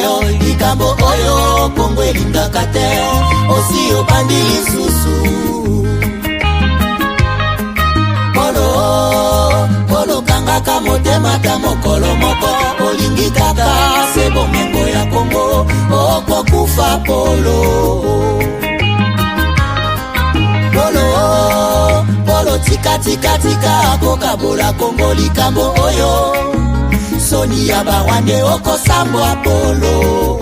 yo likambo oyo Kongo elingaka te osi obandi lisusu Polo kangaka motema ta mokolo moko olingi kaka se bomengo ya Kongo okokufa Polo tika kokabola Kongo likambo oyo soni ya bawande okosambwa Polo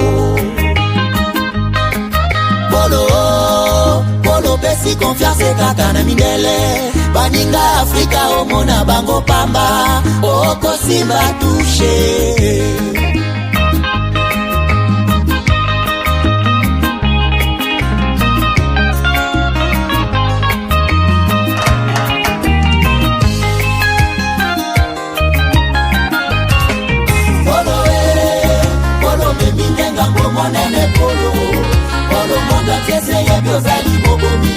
pesi confiance kaka na mindele baninga Afrika omona bango pamba okosimba touche monene Polo monga tiese ye biozali bobomi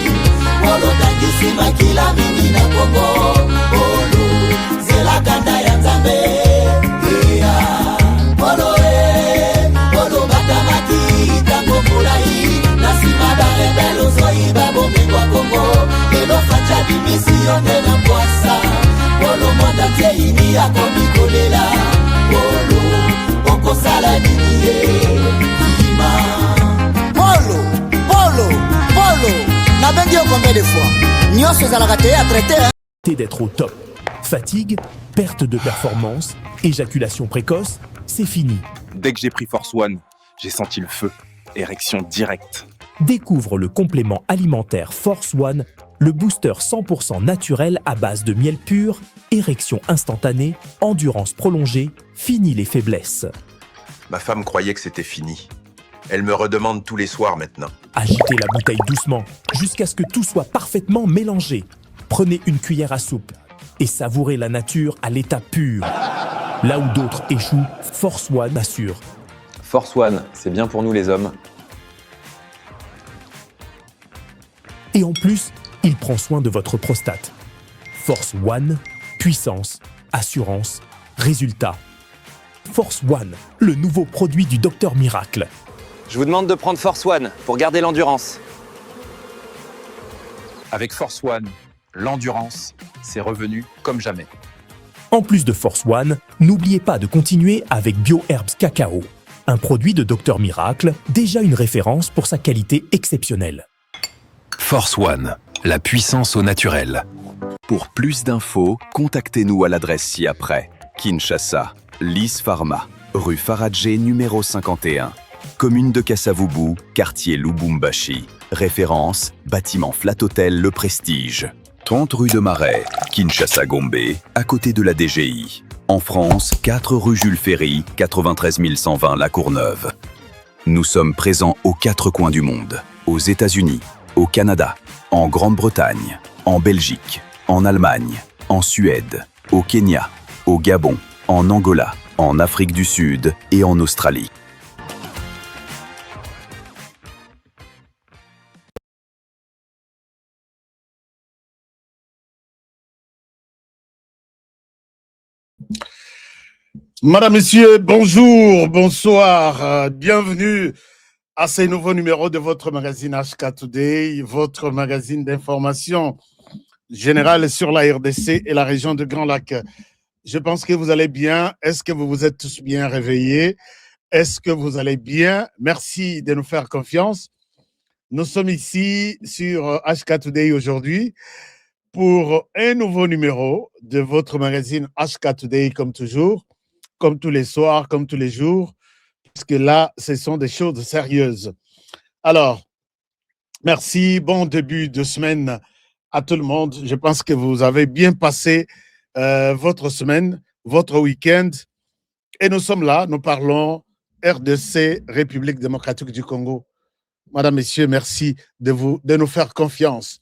Polo tangisi makila mingi na Kongo Polo zela kanda ya nzambe Polo batamaki tango kulai Nasima da rebelo zoi babo mingwa Kongo Lelo facha dimisione na kwasa Polo monga tie ini yako mikolela Polo oko sala niniye Polo, n'a bengi yo combien de fois Nyonso ezalaka te à traiter d'être au top. Fatigue, perte de performance, éjaculation précoce, c'est fini. Dès que j'ai pris Force One, j'ai senti le feu. Érection directe. Découvre le complément alimentaire Force One, le booster 100% naturel à base de miel pur, érection instantanée, endurance prolongée, fini les faiblesses. Ma femme croyait que c'était fini. Elle me redemande tous les soirs maintenant. Agitez la bouteille doucement, jusqu'à ce que tout soit parfaitement mélangé. Prenez une cuillère à soupe et savourez la nature à l'état pur. Là où d'autres échouent, Force One assure. Force One, c'est bien pour nous les hommes. Et en plus, il prend soin de votre prostate. Force One, puissance, assurance, résultat. Force One, le nouveau produit du Docteur Miracle. Je vous demande de prendre Force One pour garder l'endurance. Avec Force One, l'endurance, c'est revenu comme jamais. En plus de Force One, n'oubliez pas de continuer avec BioHerbs Cacao, un produit de Docteur Miracle, déjà une référence pour sa qualité exceptionnelle. Force One, la puissance au naturel. Pour plus d'infos, contactez-nous à l'adresse ci-après. Kinshasa, Lys Pharma, rue Faradjé numéro 51. Commune de Kasavubu, quartier Lubumbashi. Référence, bâtiment Flat Hotel Le Prestige. 30 rue de Marais, Kinshasa Gombe, à côté de la DGI. En France, 4 rue Jules Ferry, 93 120 La Courneuve. Nous sommes présents aux 4 coins du monde. Aux États-Unis, au Canada, en Grande-Bretagne, en Belgique, en Allemagne, en Suède, au Kenya, au Gabon, en Angola, en Afrique du Sud et en Australie. Madame, Messieurs, bonjour, bonsoir, bienvenue à ce nouveau numéro de votre magazine HK Today, votre magazine d'information générale sur la RDC et la région de Grand Lac. Je pense que vous allez bien. Est-ce que vous vous êtes tous bien réveillés? Est-ce que vous allez bien? Merci de nous faire confiance. Nous sommes ici sur HK Today aujourd'hui pour un nouveau numéro de votre magazine HK Today comme toujours. Comme tous les soirs, comme tous les jours, parce que là, ce sont des choses sérieuses. Alors, merci, bon début de semaine à tout le monde. Je pense que vous avez bien passé votre semaine, votre week-end. Et nous sommes là, nous parlons RDC, République démocratique du Congo. Madame, Messieurs, merci de nous faire confiance.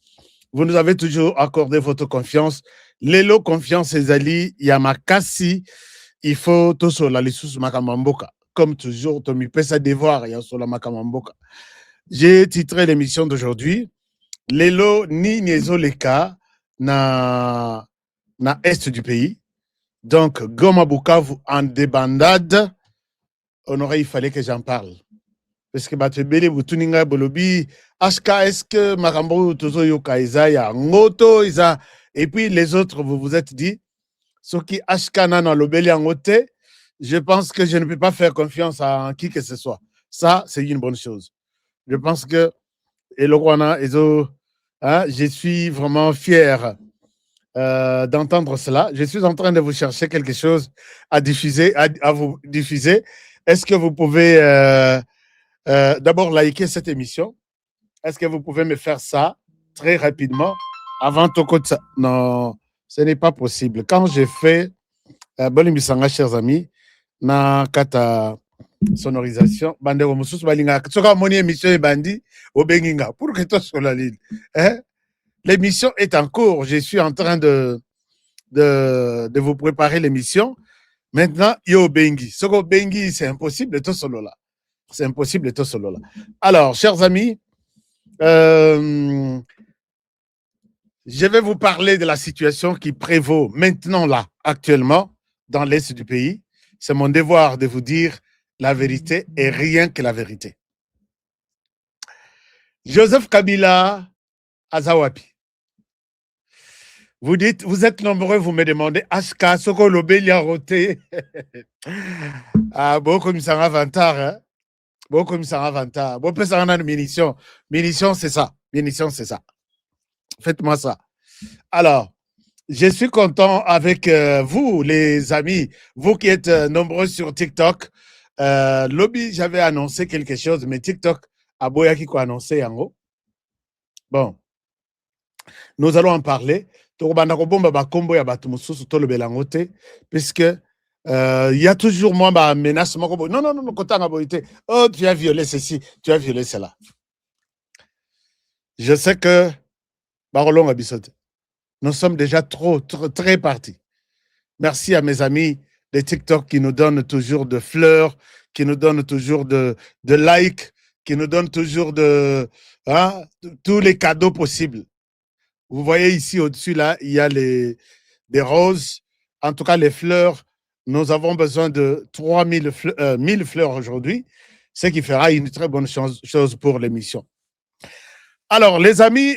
Vous nous avez toujours accordé votre confiance. Lelo confiance ezali yamakasi. Il faut tout sur la lisusu makamamboka. Comme toujours, Tommy Pesa devoir ya sur la makamamboka. J'ai titré l'émission d'aujourd'hui Lelo ni Niezoleka na est du pays. Donc Goma Bukavu en débandade. Honoré, il fallait que j'en parle. Parce que Batebele, Butuninga, Bolobi, HK, est-ce que Marambo, Tozo, Yoka, Isaiah, Ngoto, Isa, et puis les autres, vous vous êtes dit, ce qui HK, Nana, Lobeli, Ngote, je pense que je ne peux pas faire confiance à qui que ce soit. Ça, c'est une bonne chose. Je pense que, je suis vraiment fier d'entendre cela. Je suis en train de vous chercher quelque chose à diffuser, à vous diffuser. Est-ce que vous pouvez d'abord liker cette émission? Est-ce que vous pouvez me faire ça très rapidement avant Tokotsa? Non, ce n'est pas possible. Quand j'ai fait Bolimbisanga, chers amis, na kata sonorisation, bande wa mususu balinga. Tsoka moni émission e bandi obenginga pour que toi sur la ligne. L'émission est en cours. Je suis en train de vous préparer l'émission. Maintenant, yo bengi. Soko bengi, c'est impossible de tout solo là. C'est impossible de tout solo là. Alors, chers amis, je vais vous parler de la situation qui prévaut maintenant là, actuellement, dans l'Est du pays. C'est mon devoir de vous dire la vérité et rien que la vérité. Joseph Kabila Azawapi. Vous dites, vous êtes nombreux, vous me demandez, HK, Soko Lobelia Roté. Ah, bon, comme ça va vantar, hein? Bon, comme ça va vantar. Bon, ça en a une munition. Munition, c'est ça. Munition, c'est ça. Faites-moi ça. Alors, je suis content avec vous, les amis, vous qui êtes nombreux sur TikTok. Lobby, j'avais annoncé quelque chose, mais TikTok, a Boyaki qui a annoncé en haut. Bon, nous allons en parler. Puisque il y a toujours moins de menaces. Non, oh, tu as violé ceci, tu as violé cela. Je sais que nous sommes déjà très partis. Merci à mes amis de TikTok qui nous donnent toujours de fleurs, qui nous donnent toujours de likes, qui nous donnent toujours tous les cadeaux possibles. Vous voyez ici au-dessus, là, il y a des roses, en tout cas les fleurs. Nous avons besoin de 3000 fleurs aujourd'hui, ce qui fera une très bonne chose pour l'émission. Alors, les amis,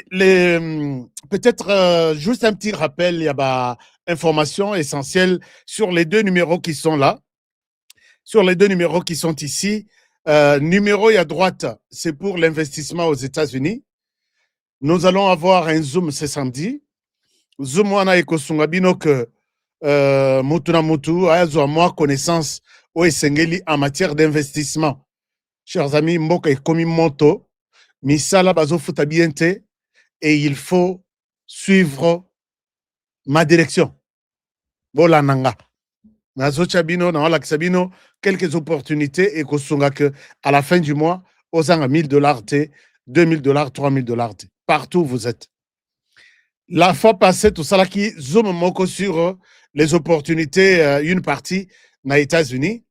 peut-être juste un petit rappel, il y a information essentielle sur les deux numéros qui sont là, sur les deux numéros qui sont ici. Numéro à droite, c'est pour l'investissement aux États-Unis. Nous allons avoir un Zoom ce samedi. Zoom, on a ekosungabino que Mutuna Mutu a moi connaissance au Esengeli en matière d'investissement. Chers amis, Mboka est comme moto, Misala Bazo Futabiente, et il faut suivre ma direction. Bola Nanga. Nazo Chabino, Nawala Sabino, quelques opportunités et kosunga que à la fin du mois, aux $1,000, $2,000, $3,000. Partout où vous êtes. La fois passée, tout ça là qui zoom moko sur les opportunités, une partie aux États-Unis.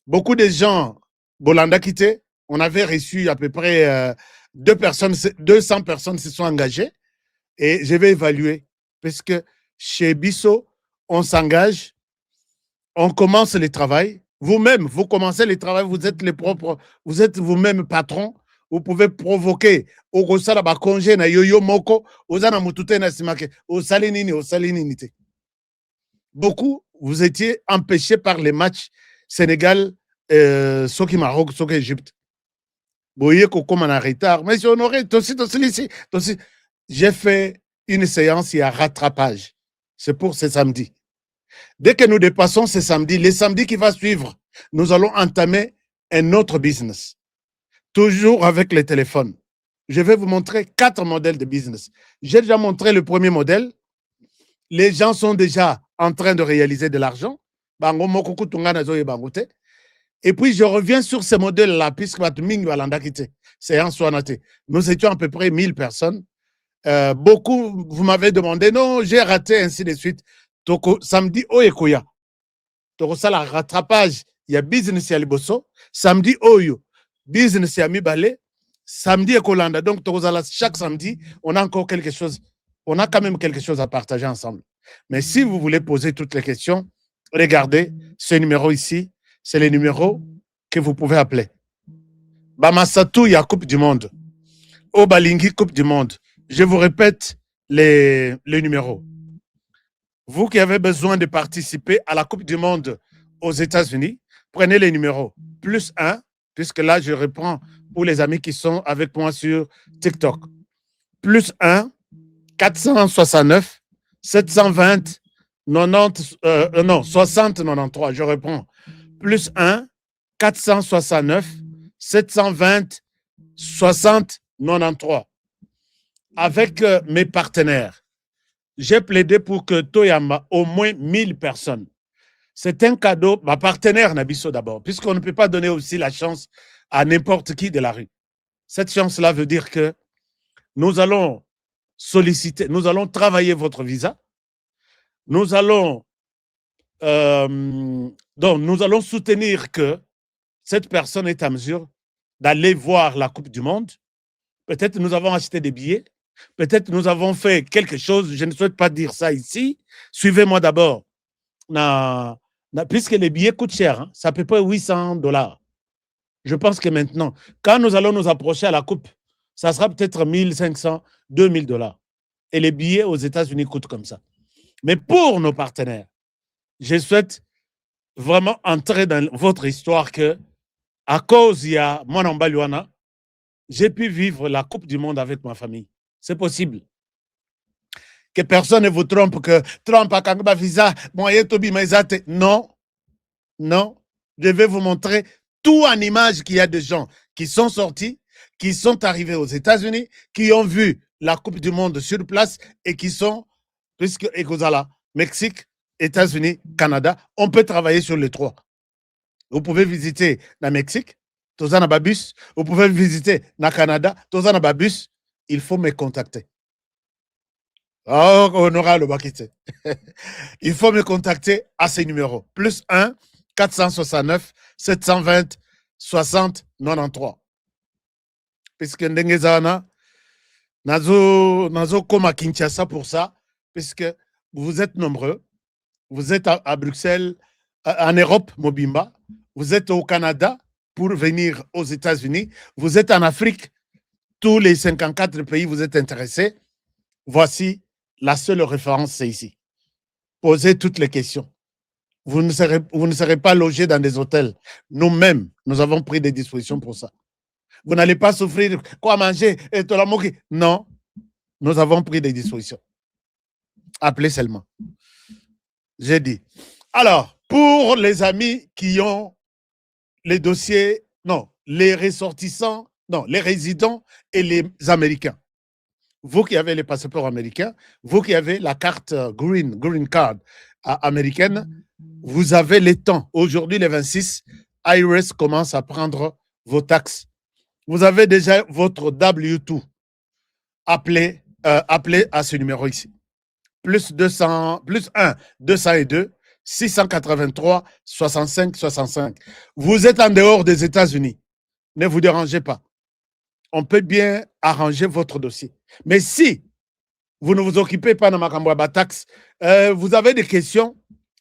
Beaucoup de gens, Bolanda quitté, on avait reçu à peu près 200 personnes se sont engagées et je vais évaluer parce que chez Bisso, on s'engage, on commence le travail. Vous-même, vous commencez le travail, vous êtes les propres, vous êtes vous-même patron. Vous pouvez provoquer au Rosala Bakonje na yoyo moko, ozana mutute na simake, au salinini. Beaucoup, vous étiez empêchés par les matchs Sénégal, Soki Maroc, Soki Égypte. Vous voyez qu'on commence en retard. Mais on aurait j'ai fait une séance, il y a rattrapage. C'est pour ce samedi. Dès que nous dépassons ce samedi, le samedi qui va suivre, nous allons entamer un autre business. Toujours avec les téléphones. Je vais vous montrer 4 modèles de business. J'ai déjà montré le premier modèle. Les gens sont déjà en train de réaliser de l'argent. Et puis, je reviens sur ce modèle-là, puisque nous étions à peu près 1000 personnes. Beaucoup, vous m'avez demandé, non, j'ai raté, ainsi de suite. Samedi, Oyekoya. Ça, la rattrapage, il y a business à Liboso. Samedi, Oyo. Business à Mibale, samedi et Kolanda. Donc, chaque samedi, on a encore quelque chose, on a quand même quelque chose à partager ensemble. Mais si vous voulez poser toutes les questions, regardez ce numéro ici, c'est le numéro que vous pouvez appeler. Bamasatou, il y a Coupe du Monde. Obalingi, Coupe du Monde. Je vous répète les numéros. Vous qui avez besoin de participer à la Coupe du Monde aux États-Unis, prenez les numéros. +1, puisque là, je reprends pour les amis qui sont avec moi sur TikTok. +1, 469, 720, 60, 93, je reprends. +1, 469, 720, 60, 93. Avec mes partenaires, j'ai plaidé pour que Toyama, au moins 1000 personnes. C'est un cadeau, ma partenaire Nabiso d'abord, puisqu'on ne peut pas donner aussi la chance à n'importe qui de la rue. Cette chance-là veut dire que nous allons solliciter, nous allons travailler votre visa, nous allons soutenir que cette personne est à mesure d'aller voir la Coupe du Monde. Peut-être nous avons acheté des billets, peut-être nous avons fait quelque chose, je ne souhaite pas dire ça ici. Suivez-moi d'abord. Puisque les billets coûtent cher, hein, ça peut pas $800. Je pense que maintenant, quand nous allons nous approcher à la Coupe, ça sera peut-être 1500, $2000. Et les billets aux États-Unis coûtent comme ça. Mais pour nos partenaires, je souhaite vraiment entrer dans votre histoire que, à cause il y a Mwanamba Luana, j'ai pu vivre la Coupe du Monde avec ma famille. C'est possible. Que personne ne vous trompe, que Trump a Kangba Visa, moyen Tobi Maizate. Non, non. Je vais vous montrer tout en image qu'il y a de gens qui sont sortis, qui sont arrivés aux États-Unis, qui ont vu la Coupe du Monde sur place et qui sont, puisque Ekozala, Mexique, États-Unis, Canada, on peut travailler sur les trois. Vous pouvez visiter le Mexique, Tozana Babus, vous pouvez visiter le Canada, Tozana Babus, il faut me contacter. Oh, on aura le bakité. Il faut me contacter à ces numéros. +1 469 720 60 93. Puisque Ndengezana, Nazo Koma Kinshasa pour ça, puisque vous êtes nombreux. Vous êtes à Bruxelles, en Europe, Mobimba. Vous êtes au Canada pour venir aux États-Unis. Vous êtes en Afrique. Tous les 54 pays, vous êtes intéressés. Voici la seule référence, c'est ici. Posez toutes les questions. Vous ne serez pas logés dans des hôtels. Nous-mêmes, nous avons pris des dispositions pour ça. Vous n'allez pas souffrir quoi manger et tout la moquer. Non, nous avons pris des dispositions. Appelez seulement. J'ai dit. Alors, pour les amis qui ont les dossiers, non, les ressortissants, non, les résidents et les Américains. Vous qui avez les passeports américains, vous qui avez la carte green card américaine, vous avez les temps. Aujourd'hui, le 26, IRS commence à prendre vos taxes. Vous avez déjà votre W2. Appelez à ce numéro ici. +1 202 683 65 65. Vous êtes en dehors des États-Unis. Ne vous dérangez pas. On peut bien arranger votre dossier. Mais si vous ne vous occupez pas de Makambouaba Tax, vous avez des questions,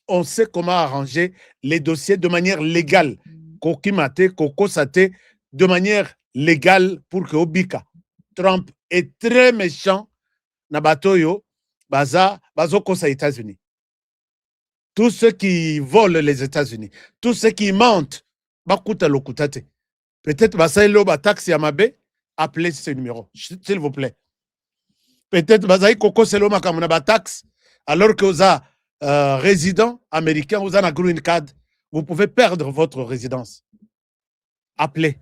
on sait comment arranger les dossiers de manière légale. Kokimate, Kokosate, de manière légale pour que Obika. Trump est très méchant. Nabatoyo, Bazoko, aux États-Unis. Tous ceux qui volent les États-Unis, tous ceux qui mentent, Bakuta Lokutate. Peut-être Basaïlo Batax Yamabe, appelez ce numéro, s'il vous plaît. Peut-être Basaï Koko Selo Makamuna Tax, alors que vous avez résident américain, vous avez un green card, vous pouvez perdre votre résidence. Appelez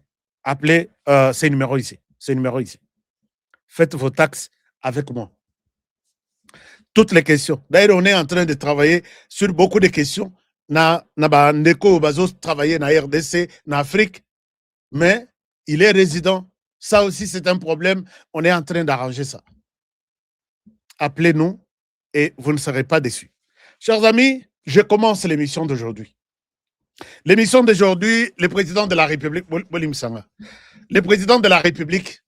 ces numéros ici. Faites vos taxes avec moi. Toutes les questions. D'ailleurs, on est en train de travailler sur beaucoup de questions. Ndeko Bazo travailler na RDC, na Afrique, mais il est résident. Ça aussi, c'est un problème. On est en train d'arranger ça. Appelez-nous et vous ne serez pas déçus. Chers amis, je commence l'émission d'aujourd'hui. L'émission d'aujourd'hui, le président de la République, Bolim Sanga, le président de la République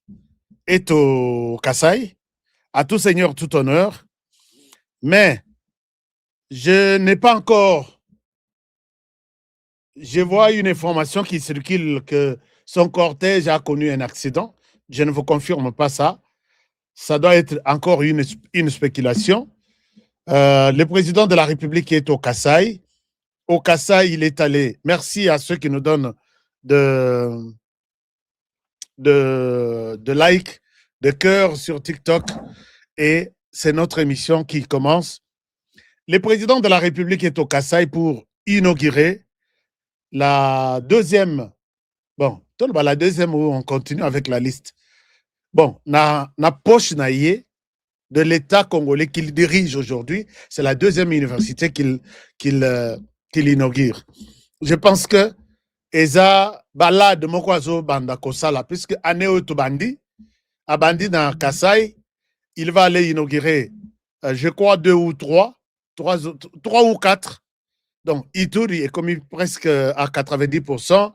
est au Kasaï, à tout seigneur, tout honneur, mais je n'ai pas encore je vois une information qui circule que son cortège a connu un accident. Je ne vous confirme pas ça. Ça doit être encore une spéculation. Le président de la République est au Kasaï. Au Kasaï, il est allé. Merci à ceux qui nous donnent de likes, de cœurs sur TikTok. Et c'est notre émission qui commence. Le président de la République est au Kasaï pour inaugurer la deuxième. Bon, la deuxième où on continue avec la liste. Bon, na poche naïe de l'État congolais qu'il dirige aujourd'hui, c'est la deuxième université qu'il inaugure. Je pense que Eza balade mokwazo banda kosala puisque année to bandi a bandi na Kasai, il va aller inaugurer je crois 2 ou 3 ou 4. Donc Ituri est commis presque à 90%,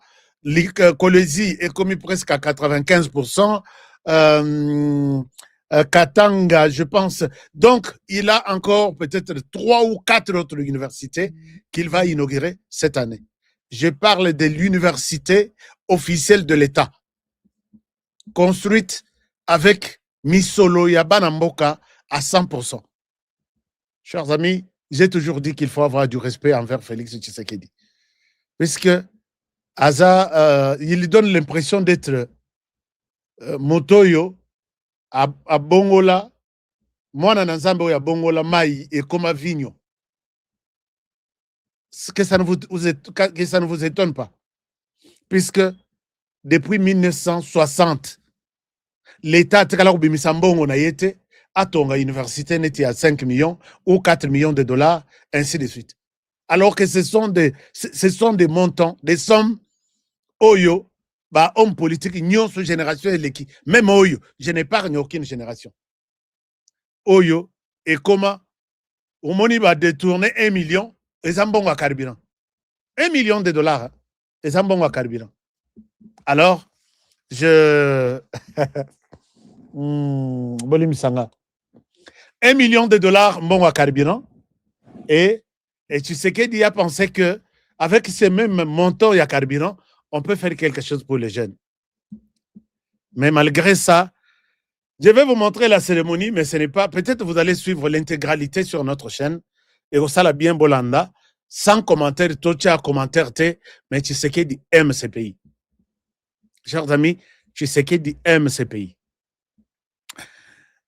Kolwezi est commis presque à 95%. Katanga, je pense. Donc, il a encore peut-être 3 ou 4 autres universités qu'il va inaugurer cette année. Je parle de l'université officielle de l'État, construite avec Misolo Yabanamboka à 100%. Chers amis, j'ai toujours dit qu'il faut avoir du respect envers Félix Tshisekedi. Puisque Aza, il donne l'impression d'être Motoyo à Bongola, moi na nzambe ya Bongola mai et comme vigno. Que ça ne vous étonne pas, puisque depuis 1960, l'État a tonga université n'était à 5 millions ou 4 millions de dollars, ainsi de suite. Alors que ce sont des montants, des sommes oyo. Bah, homme politique, nyonso génération eleki. Même Oyo, je n'épargne aucune génération. Oyo, et comment au moni va détourner 1 million, et zambongo à carburant. 1 million de dollars, et zambongo à carburant. Alors, je. 1 million de dollars, bon à carburant. Et tu sais qu'il y a pensé que, avec ces mêmes montants à carburant, on peut faire quelque chose pour les jeunes. Mais malgré ça, je vais vous montrer la cérémonie, mais ce n'est pas... Peut-être vous allez suivre l'intégralité sur notre chaîne. Et au sala bien Bolanda, sans commentaire, tocha commentaire, mais Tshisekedi aime ce pays. Chers amis, Tshisekedi aime ce pays.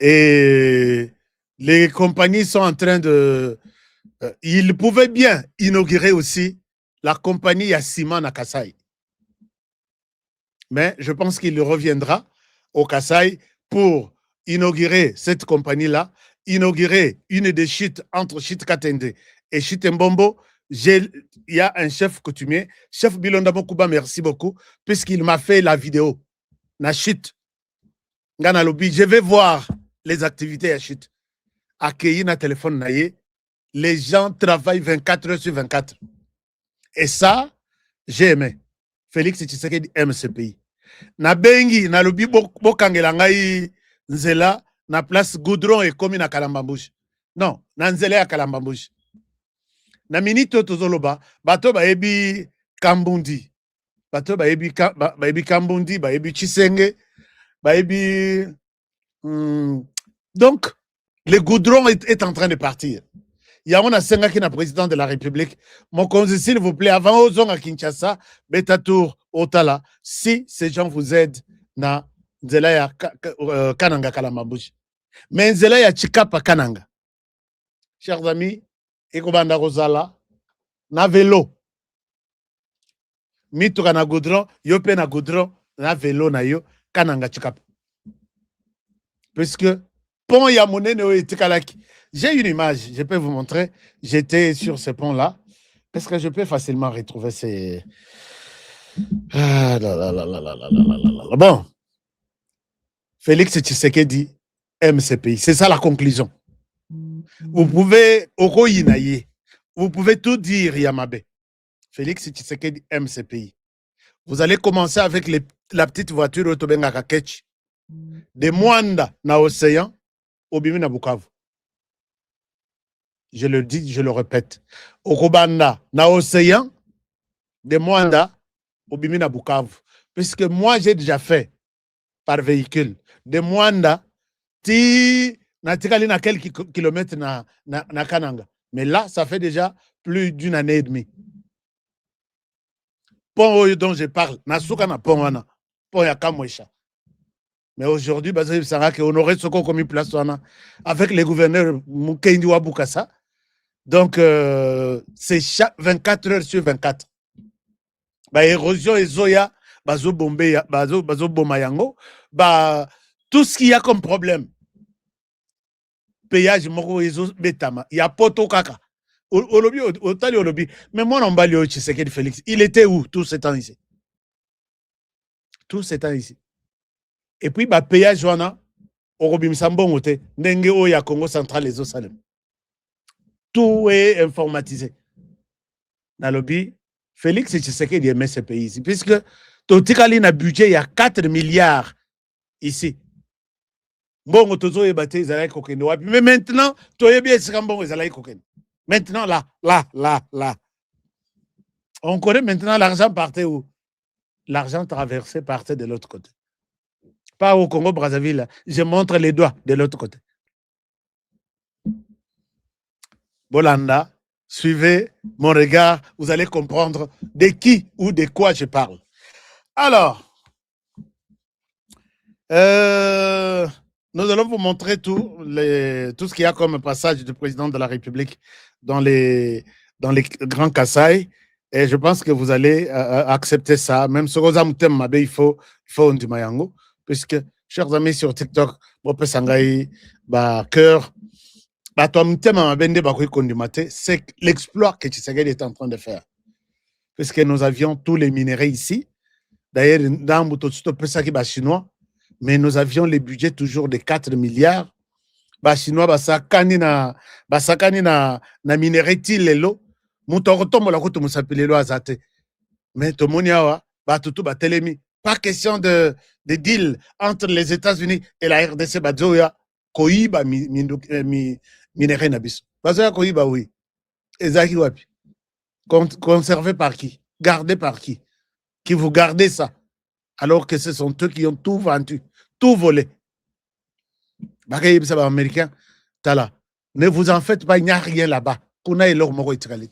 Et les compagnies sont en train de... ils pouvaient bien inaugurer aussi la compagnie Yassima Nakasai. Mais je pense qu'il reviendra au Kasaï pour inaugurer cette compagnie-là, inaugurer une des chutes entre Chit Katende et Chit Mbombo. Il y a un chef coutumier, chef Bilonda Mokuba, merci beaucoup, puisqu'il m'a fait la vidéo. Na chute. Je vais voir les activités à chute. Accueillir na téléphone naïe. Les gens travaillent 24 heures sur 24. Et ça, j'ai aimé. Félix Tshisekedi aime ce pays. Na bengi, na lobi bokangela ngai nzela, na place goudron et komi na Kalambambouche. Non, na nzela ya Kalambambouche. Na minito tozoloba, bato ba ebi Kambundi. Bato ba ebi Kambundi, ba ebi Chisenge, ba ebi... Donc, le goudron est en train de partir. Il y a un Senga qui est président de la République. Mon conseil, s'il vous plaît, avant aux à Kinshasa, Betatour, Otala, si ces gens vous aident, na Nzelaya Kananga Kalamabouche. Mais Nzelaya Chikapa Kananga. Chers amis, Ekobanda Rosala, na vélo. Mituka na goudron, yope na goudron, na vélo na yo, Kananga Chikapa. Puisque, pont Yamone ne etikalaki. J'ai une image, je peux vous montrer. J'étais sur ce pont-là. Est-ce que je peux facilement retrouver ces... Bon. Félix Tshisekedi aime ce pays. C'est ça la conclusion. Vous pouvez... Vous pouvez tout dire, Yamabe. Félix Tshisekedi aime ce pays. Vous allez commencer avec la petite voiture Otobenga Kakech. De Mwanda na Océan, au Bimi na Bukavu. Je le dis, je le répète. Au Rwanda, na Océan, de Mwanda au Bimina Bukavu. Puisque moi, j'ai déjà fait par véhicule de Mwanda, natikali na quelques kilomètres na Kananga. Mais là, ça fait déjà plus d'une année et demie. Pont dont je parle, Nasuka na pont wana, pont ya Kamwesha. Mais aujourd'hui, ça va honorer ce qu'on a mis place avec les gouverneurs Mukendi wa Bukasa. Donc, c'est 24 heures sur 24. Érosion et Zoya, bazo bombe, bazo bomayango, tout ce qu'il y a comme problème. Péage, moko, ezo, betama. Il y a poto kaka. Olobi, otali olobi. Mais moi, on va lui Tshisekedi Félix. Il était où tout ce temps ici? Tout ce temps ici. Et puis, péage, wana, orobi msambongo te, ndenge o ya Congo central les Salem. Tout est informatisé. Dans le lobby, Félix Tshisekedi aimait ce pays ici, puisque Totikali a un budget, il y a 4 milliards ici. Bon, Tozo est battu, mais maintenant, maintenant, là. On connaît maintenant l'argent partait où? L'argent traversé partait de l'autre côté. Pas au Congo-Brazzaville, je montre les doigts de l'autre côté. Bolanda, suivez mon regard, vous allez comprendre de qui ou de quoi je parle. Alors, nous allons vous montrer tout ce qu'il y a comme passage du président de la République dans les grands Kasaï. Et je pense que vous allez accepter ça. Même sur Rosamoutem Mabe, il faut Ndimayango. Puisque, chers amis sur TikTok, Bope Sangaï, cœur, c'est l'exploit que Tshisekedi est en train de faire. Puisque nous avions tous les minéraux ici. D'ailleurs, dans le chinois, mais nous avions les budgets toujours de 4 milliards. Chinois, basakani na minéraux tilelo. Mutorotomo la koto musapilelo azate. Mais tomoniawa, batutu batelemi. Pas question de deal entre les États-Unis et la RDC. Bazoya, koiba minéraux nabiso. Bazoya koiba, oui. Ezaki wapi. Conservé par qui? Gardé par qui? Qui vous gardez ça? Alors que ce sont eux qui ont tout vendu, tout volé. Américain, tala. Ne vous en faites pas, il n'y a rien là-bas. Kuna et leur moro itralit.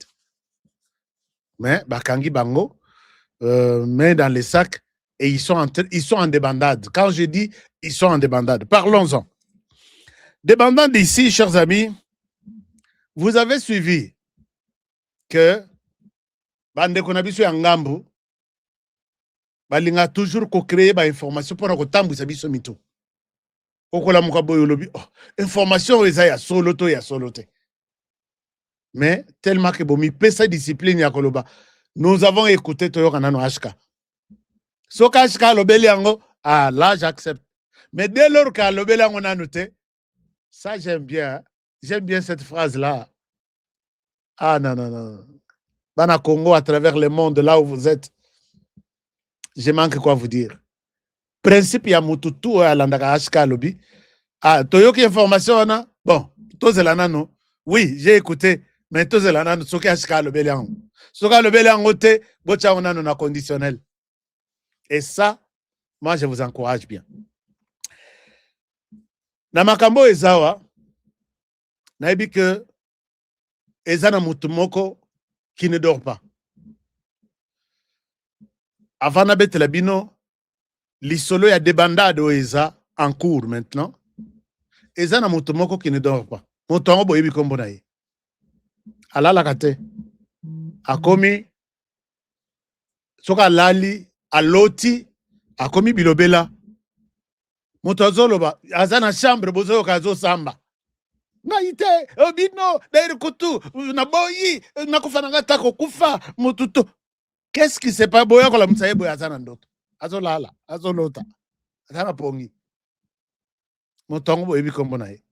Mais, Bakangi Bango, met dans les sacs et ils sont en débandade. Quand je dis ils sont en débandade, parlons-en. Débandade ici, chers amis, vous avez suivi que Bande Konabisu Yangambu, balinga toujours créer ba information pour que tambouisa biso mito. Okola mukaboyo lobi, information eza ya solote. Mais tellement que bomi pesa discipline ya koloba. Nous avons écouté Toyo Kanano HK. Soka HK lobeli yango, là j'accepte. Mais dès lors que lobeli yango na noté, ça j'aime bien. Hein? J'aime bien cette phrase là. Non. Bana Congo à travers le monde là où vous êtes. Je manque quoi vous dire. Principe ya mututu à landaka HK lobby. Toyo ki information ana. Bon, tozelana no. Oui, j'ai écouté, mais tozelana no soki HK lobby liango. Soka lobby liango te, bocha ona no na conditionnel. Et ça, moi je vous encourage bien. Na makambo ezawa, naibi que ezana mutumoko qui ne dort pas. Avant d'abet la bino, l'isolo ya débandade eza en cours maintenant. Eza na mutumoko qui ne dort pas. Mutongo boyebi kombo na ye. Alala kate. Akomi soka lali aloti akomi bilobela. Mutozolo ba azana chambre bozo kazo samba. Naite obino d'ailleurs kutu na boyi na kufananga tako kufa mututo. Qu'est-ce qui s'est pas boya kola mutsaye boya azana ndoto. Azolala, azolota. Azana pongi. Motongo boyebi kombo na ye.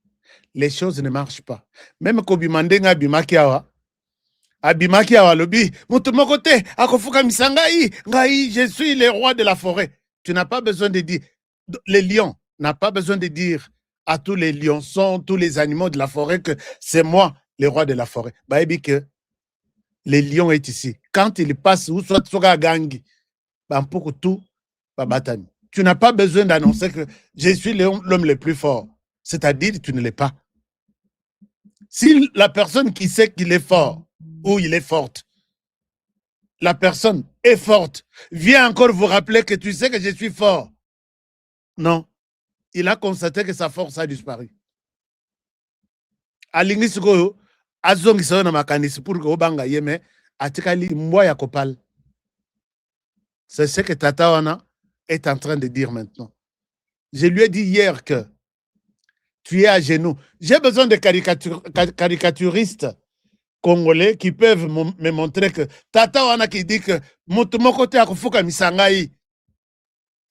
Les choses ne marchent pas. Même ko bimandenga bimakiawa. Abimakiawa lobi, mutumoko te akofuka misangai, ngai je suis le roi de la forêt. Tu n'as pas besoin de dire les lions n'a pas besoin de dire à tous les lions, tous les animaux de la forêt que c'est moi le roi de la forêt. Baebi que le lion est ici. Quand il passe, ou soit Soga Gangi, pour tout, Babatani. Tu n'as pas besoin d'annoncer que je suis l'homme le plus fort. C'est-à-dire que tu ne l'es pas. Si la personne qui sait qu'il est fort ou il est forte, la personne est forte, vient encore vous rappeler que tu sais que je suis fort. Non. Il a constaté que sa force a disparu. Alingi sikoyo, azongi sayo na makanisi pour que obanga yeme, atikali mwa ya kopal. C'est ce que Tata Wana est en train de dire maintenant. Je lui ai dit hier que tu es à genoux. J'ai besoin de caricaturistes congolais qui peuvent me montrer que Tata Wana qui dit que mon côté à Kufuka Misangai,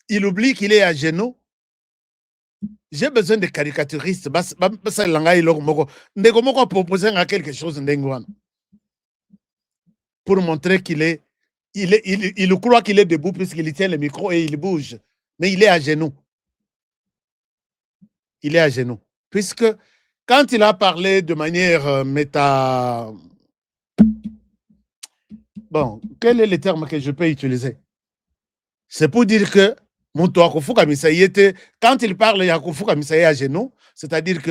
il oublie qu'il est à genoux. J'ai besoin de caricaturistes. Proposer quelque chose pour montrer qu'il est, il croit qu'il est debout puisqu'il tient le micro et il bouge. Mais il est à genoux. Il est à genoux. Puisque quand il a parlé de manière méta... Bon, quel est le terme que je peux utiliser? C'est pour dire que quand il parle, il y a à genoux, c'est-à-dire que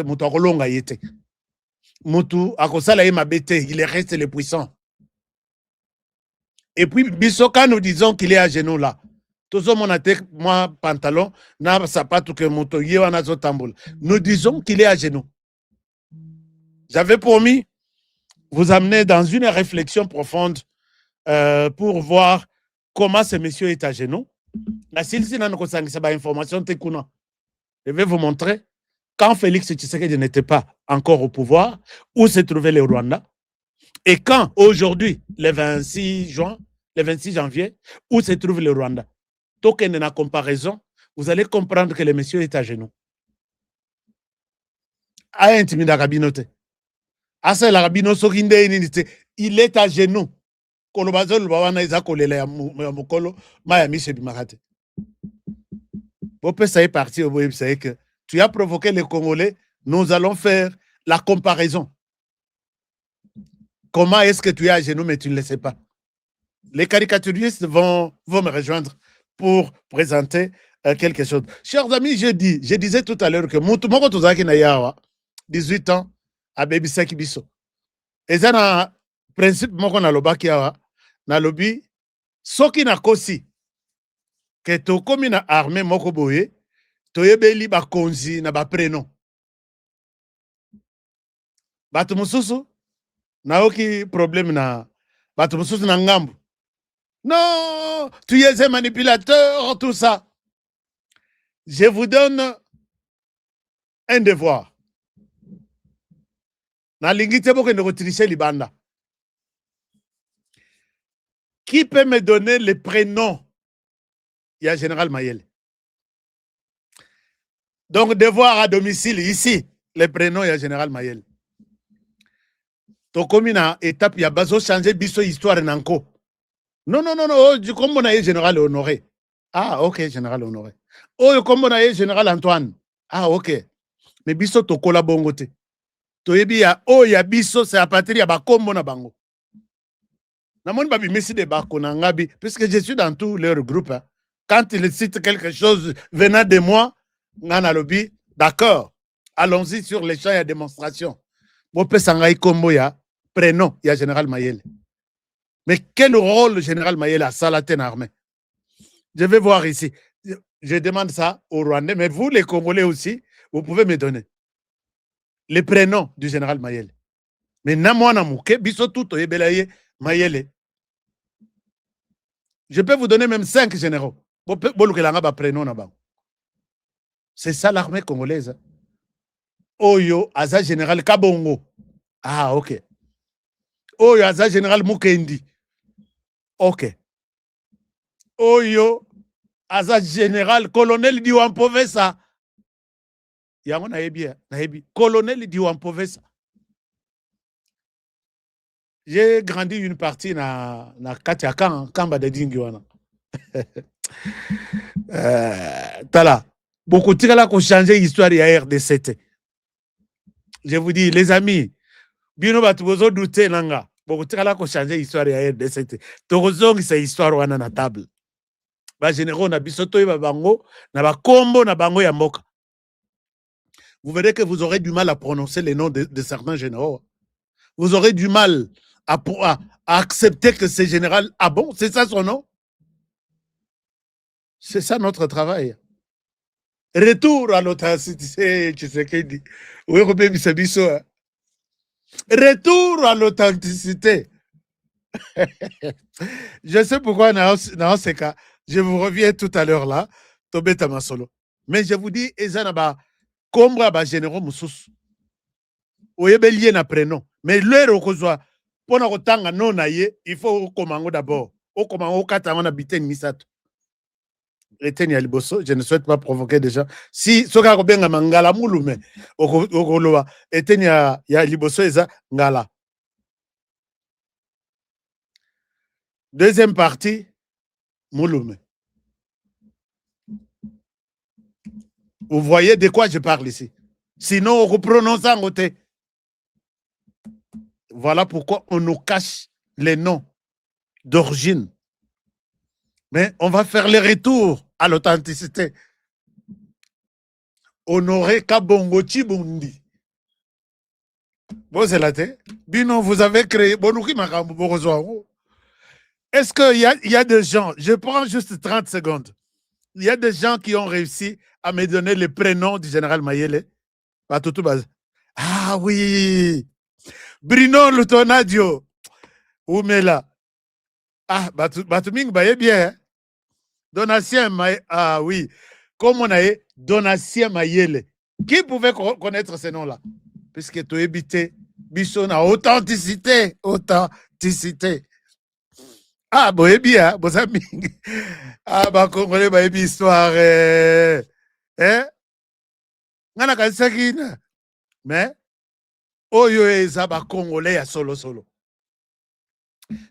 il reste le puissant. Et puis, Bisoka, nous disons qu'il est à genoux là. Tout ça, mon attaque, moi, pantalon, n'a pas tout que moto, nous disons qu'il est à genoux. J'avais promis vous amener dans une réflexion profonde pour voir comment ce monsieur est à genoux. Je vais vous montrer quand Félix Tshisekedi n'était pas encore au pouvoir, où se trouvait le Rwanda, et quand aujourd'hui, le 26 janvier, où se trouve le Rwanda. Token de la comparaison, vous allez comprendre que le monsieur est à genoux. Il est à genoux. Ça est parti, vous savez que tu as provoqué les Congolais, nous allons faire la comparaison. Comment est-ce que tu es à genoux, mais tu ne le sais pas? Les caricaturistes vont me rejoindre pour présenter quelque chose. Chers amis, je disais tout à l'heure que Moutoumoko Tozaki Nayawa, 18 ans, à Bebisaki Biso. Et ça, na principe, moko na lobaki yawa, na lobi, soki na kosi, que to komi na armée moko boye, to yebeli ba konzi na ba prénom. Batu mususu, na oki problème na, batu mususu na ngambu. Non, tu es un manipulateur, tout ça. Je vous donne un devoir. Na lingite boko ne retricher libanda. Qui peut me donner le prénom? Il y a Général Mayele. Donc, devoir à domicile, ici, le prénom, il y a Général Mayele. Donc, comme il y a une étape, il y a besoin de changer biso histoire nanko. Non, du comme on a Général Honoré. Ah, ok, Général Honoré. Oh, comme on a Général Antoine. Ah, ok. Mais biso tokola bongote. Toyebi ya, oh, ya biso, c'est à partir ya bakombo na bango. Puisque je suis dans tous leurs groupes. Hein. Quand ils citent quelque chose venant de moi, d'accord, allons-y sur les champs et démonstration. Prénom, il y a Général Mayele. Mais quel rôle le Général Mayele a Salaten armée? Je vais voir ici. Je demande ça aux Rwandais, mais vous, les Congolais aussi, vous pouvez me donner les prénoms du Général Mayele. Mais Mayele. Je peux vous donner même 5 généraux. C'est ça l'armée congolaise. Oyo, Aza Général Kabongo. Ah, ok. Oyo, Aza Général Mukendi. Ok. Oyo, Aza Général Colonel Diwampovesa. Yango naebi. Colonel Diwampovesa. J'ai grandi une partie na Katiakan, Kamba de Dingiwana. Tala. Beaucoup de gens ont changé l'histoire de RDC. Je vous dis, les amis, bino batubozo douté nanga. bokotikala kochange histoire ya RDC te tokozongisa histoire wana na table bagénéraux na biso toyeba bango na bakombo na bango ya mboka. Vous verrez que vous aurez du mal à prononcer les noms de certains généraux. Vous aurez du mal à accepter que c'est général. Ah bon, c'est ça son nom? C'est ça notre travail. Retour à l'authenticité, tu sais qu'il dit. Oui, retour à l'authenticité. Je sais pourquoi dans ce cas, je vous reviens tout à l'heure là, Tobeta Masolo. Mais je vous dis, Ezanaba, comme ba généraux Moussous. Oyebe lié na prénom. Mais l'heure au kozwa, pour na kotanga non naye, il faut au komango d'abord. Au komango kata on habite Misato. Eteni ya liboso, je ne souhaite pas provoquer des gens. Si soka ko benga mangala mulume, okoloba eteni ya liboso eza ngala. Deuxième partie, mulume. Vous voyez de quoi je parle ici. Sinon, on reprononce en côté. Voilà pourquoi on nous cache les noms d'origine. Mais on va faire le retour à l'authenticité. Honoré Kabongo Chibundi. Bon, c'est la tête. Bino, vous avez créé. Est-ce qu'il y a des gens, je prends juste 30 secondes, il y a des gens qui ont réussi à me donner le prénom du général Mayele? Ah oui! Bruno Lutonadio. Oumela. Ah, Batuming Baye bien. Donatien Mayele. Ah oui. Comme on a eu Donatien Mayele. Qui pouvait connaître ce nom-là? Puisque tu habitais Bissona. Authenticité. Authenticité. Ah, boye bien, bon ami. Ah, bah, Congolais, bah, histoire. Ngana kasakina. Mais, oyo ezaba Congolais à solo.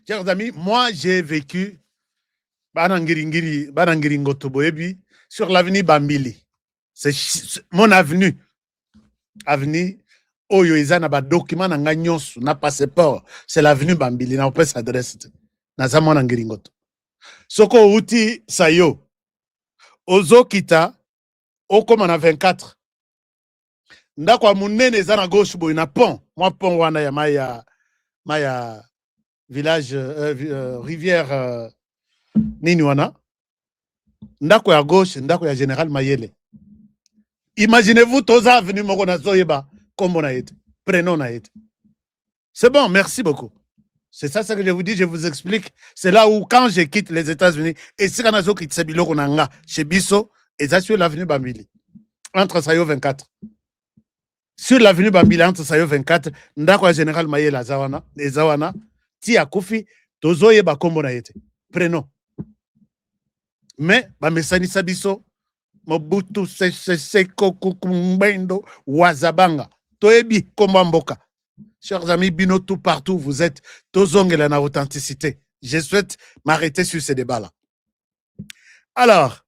Chers amis, moi, j'ai vécu sur l'avenue Bambili. C'est mon avenue. Avenue Oyo Eza na ba document na nganyos na passeport. C'est l'avenue Bambili. Na pas s'adresse. Na zamona ngiringoto. Soko uti sayo. Ozo kita okoma na 24. Ndako a munene eza na gauche boy na pont. Moi pont wana ya maya village rivière nini wana. Ndako ya gauche, ndako ya général Mayele. Imaginez-vous toza avenue moko na zoyeba kombo na yete, prénom na yete. C'est bon, merci beaucoup. C'est ça ce que je vous dis, je vous explique. C'est là où quand je quitte les États-Unis et si quand je quitte Biloko nanga chez Bisso et ça sur l'avenue Bambili entre Sayo 24. Sur l'avenue Bambili entre Sayo 24, ndako ya général Mayele Zawana, Ezawana, ti akufi tozoyeba kombo na yete, prénom. Mais bamesani sabiso Mobutu Seko Kukumbendo Wazabanga Toebi Komamboka. Chers amis, bino tout partout vous êtes, tozongela na authenticité. Je souhaite m'arrêter sur ce débat-là. Alors,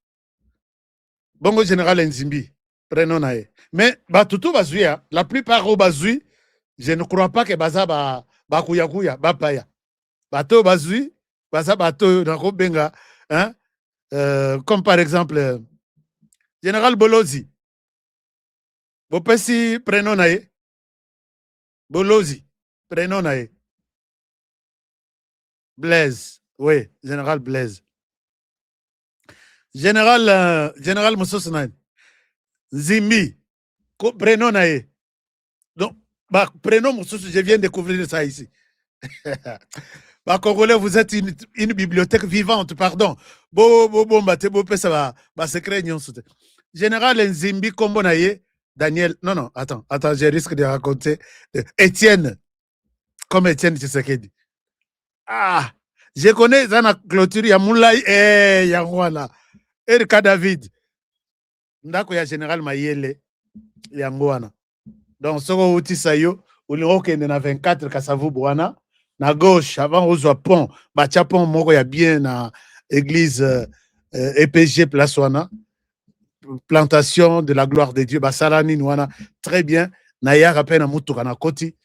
Bongo Général Nzimbi, prénom nae. Mais batutu bazui, la plupart au bazui, je ne crois pas que baza ba kuya ba paya. Bato bazui, baza bato na benga, hein? Comme par exemple Général Bolozi. Bopesi prénom nae. Bolozi, prénom nae. Blaise, oui, Général Blaise. Général Moussosnaï. Zimbi, prénom nae. Donc, prénom Moussous, je viens de découvrir ça ici. Congolais, vous êtes une bibliothèque vivante, pardon. Général Nzimbi Kombonaye, Daniel, non, attends, je risque de raconter. Étienne, comme Étienne Tshisekedi. Ah, je connais Zana Clôture, Yamoulaye, Yangwana, Erika David. Ndako ya Général Mayele, Yangwana. Donc, Soko Uti Sayo, Uliro Kende na 24 Kasavu Bwana. Na gauche, avant Ozo Pont, Batia Pont Moko ya bien na église EPG Place Wana, plantation de la gloire de Dieu, Basalani Nouana, très bien. Naya rappelle na Moutoura na Koti,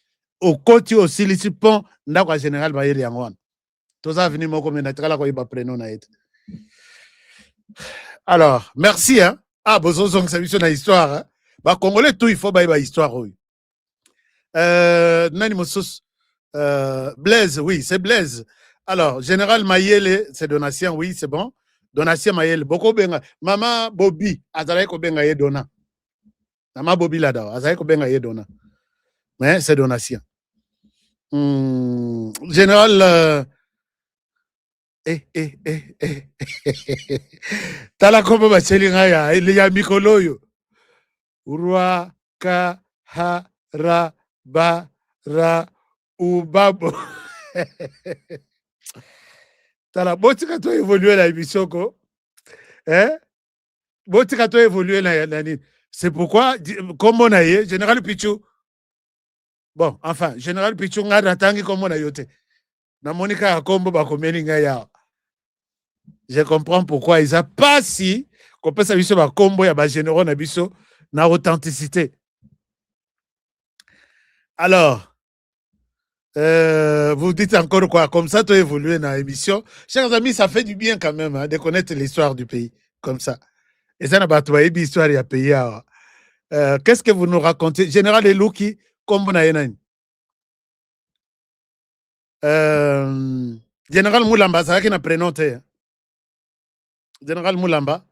au côté aussi les pont ndako général Mayele yango tous ça venu moko mena tikala ko iba prénom na été. Alors merci hein. Ah bozozo que ça mission na histoire hein. Ba congolais tout il faut ba histoire oui. Nani mosus Blaise oui, c'est Blaise. Alors général Mayele c'est Donatien oui, c'est bon. Donatien Mayele boko benga mama Bobby azalai ko benga ye dona. Mama Bobby là da azalai ko benga ye dona. Mais c'est Donatien. Général tala kombo bacheli ngaya ile ya mikolo yo urwa ka ha ra ba ra ubabo tala botika to évoluer la émission ko botika to évoluer la nani c'est pourquoi kombo na ye général Pichu bon enfin général Pichu ngara tangi kombo na yote na monika kombo ba komeli ngaya. Je comprends pourquoi ils n'ont pas si qu'on peut s'amuser par combo et à généraux n'abisso na authenticité. Alors, vous dites encore quoi? Comme ça, tu as évolué dans l'émission. Chers amis, ça fait du bien quand même hein, de connaître l'histoire du pays comme ça. Et ça n'a pas toi l'histoire à payer. Qu'est-ce que vous nous racontez? Général Elouki, combo na yenani. Général Moulamba, ça qui n'a prénoté. Général Moulamba,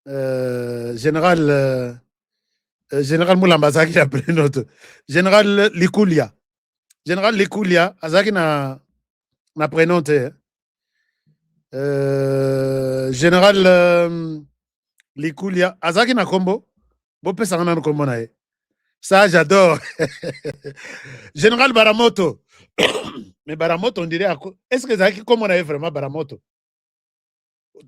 Général Moulamba, ça qui a pris notre. Général Likoulia. Général Likoulia, ça qui n'a prénoté. Général Likoulia, ça qui n'a combo. Bon, peut ça en combo nae. Ça, j'adore. Général Baramoto. Mais Baramoto, on dirait. Est-ce que ça qui combo nae vraiment Baramoto?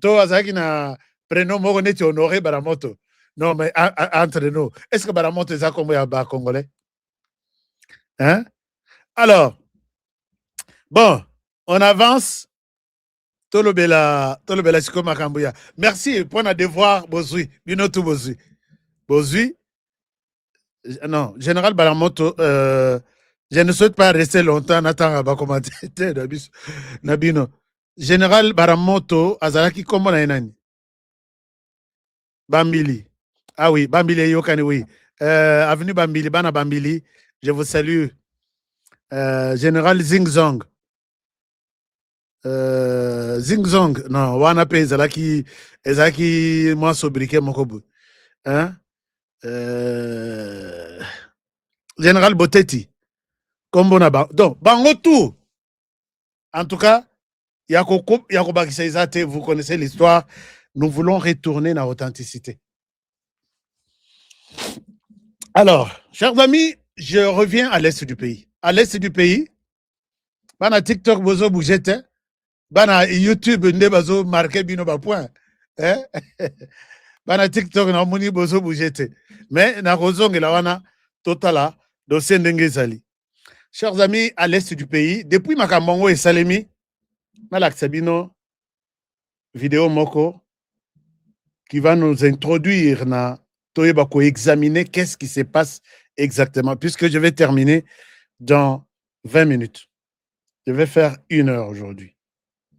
Toi, Azaki na prénom moko neti honoré Baramoto. Non, mais entre nous, est-ce que Baramoto est comme un Congolais? Hein? Alors, bon, on avance. Tolobela Siko Makambuya. Merci pour notre devoir, Bozui. Binotu Bozui. Bozui. Non, Général Baramoto, je ne souhaite pas rester longtemps. Nathan va commenter. Nabino. Général Baramoto, Azalaki Kombo na enani? Bambili. Ah oui, Bambili Yokani, oui. Avenue Bambili, Bana Bambili, je vous salue. Général Zingzong. Zingzong, non, wana pe ezalaki moi sobriqué mokobu. Hein? Général Boteti. Kombo na ba. Donc, bango tout. En tout cas, vous connaissez l'histoire. Nous voulons retourner dans l'authenticité. Alors, chers amis, je reviens à l'est du pays. À l'est du pays, bana TikTok bozo bougete, bana YouTube nde bazo marqué bino ba point. Bana TikTok na moni bozo bougete. Mais na rozonge la wana totala do sendenge zali. Chers amis, à l'est du pays, depuis Makambongo et Salemi, Malak Sabino, vidéo moko, qui va nous introduire na Toyebako, examiner qu'est-ce qui se passe exactement, puisque je vais terminer dans 20 minutes. Je vais faire 1 heure aujourd'hui.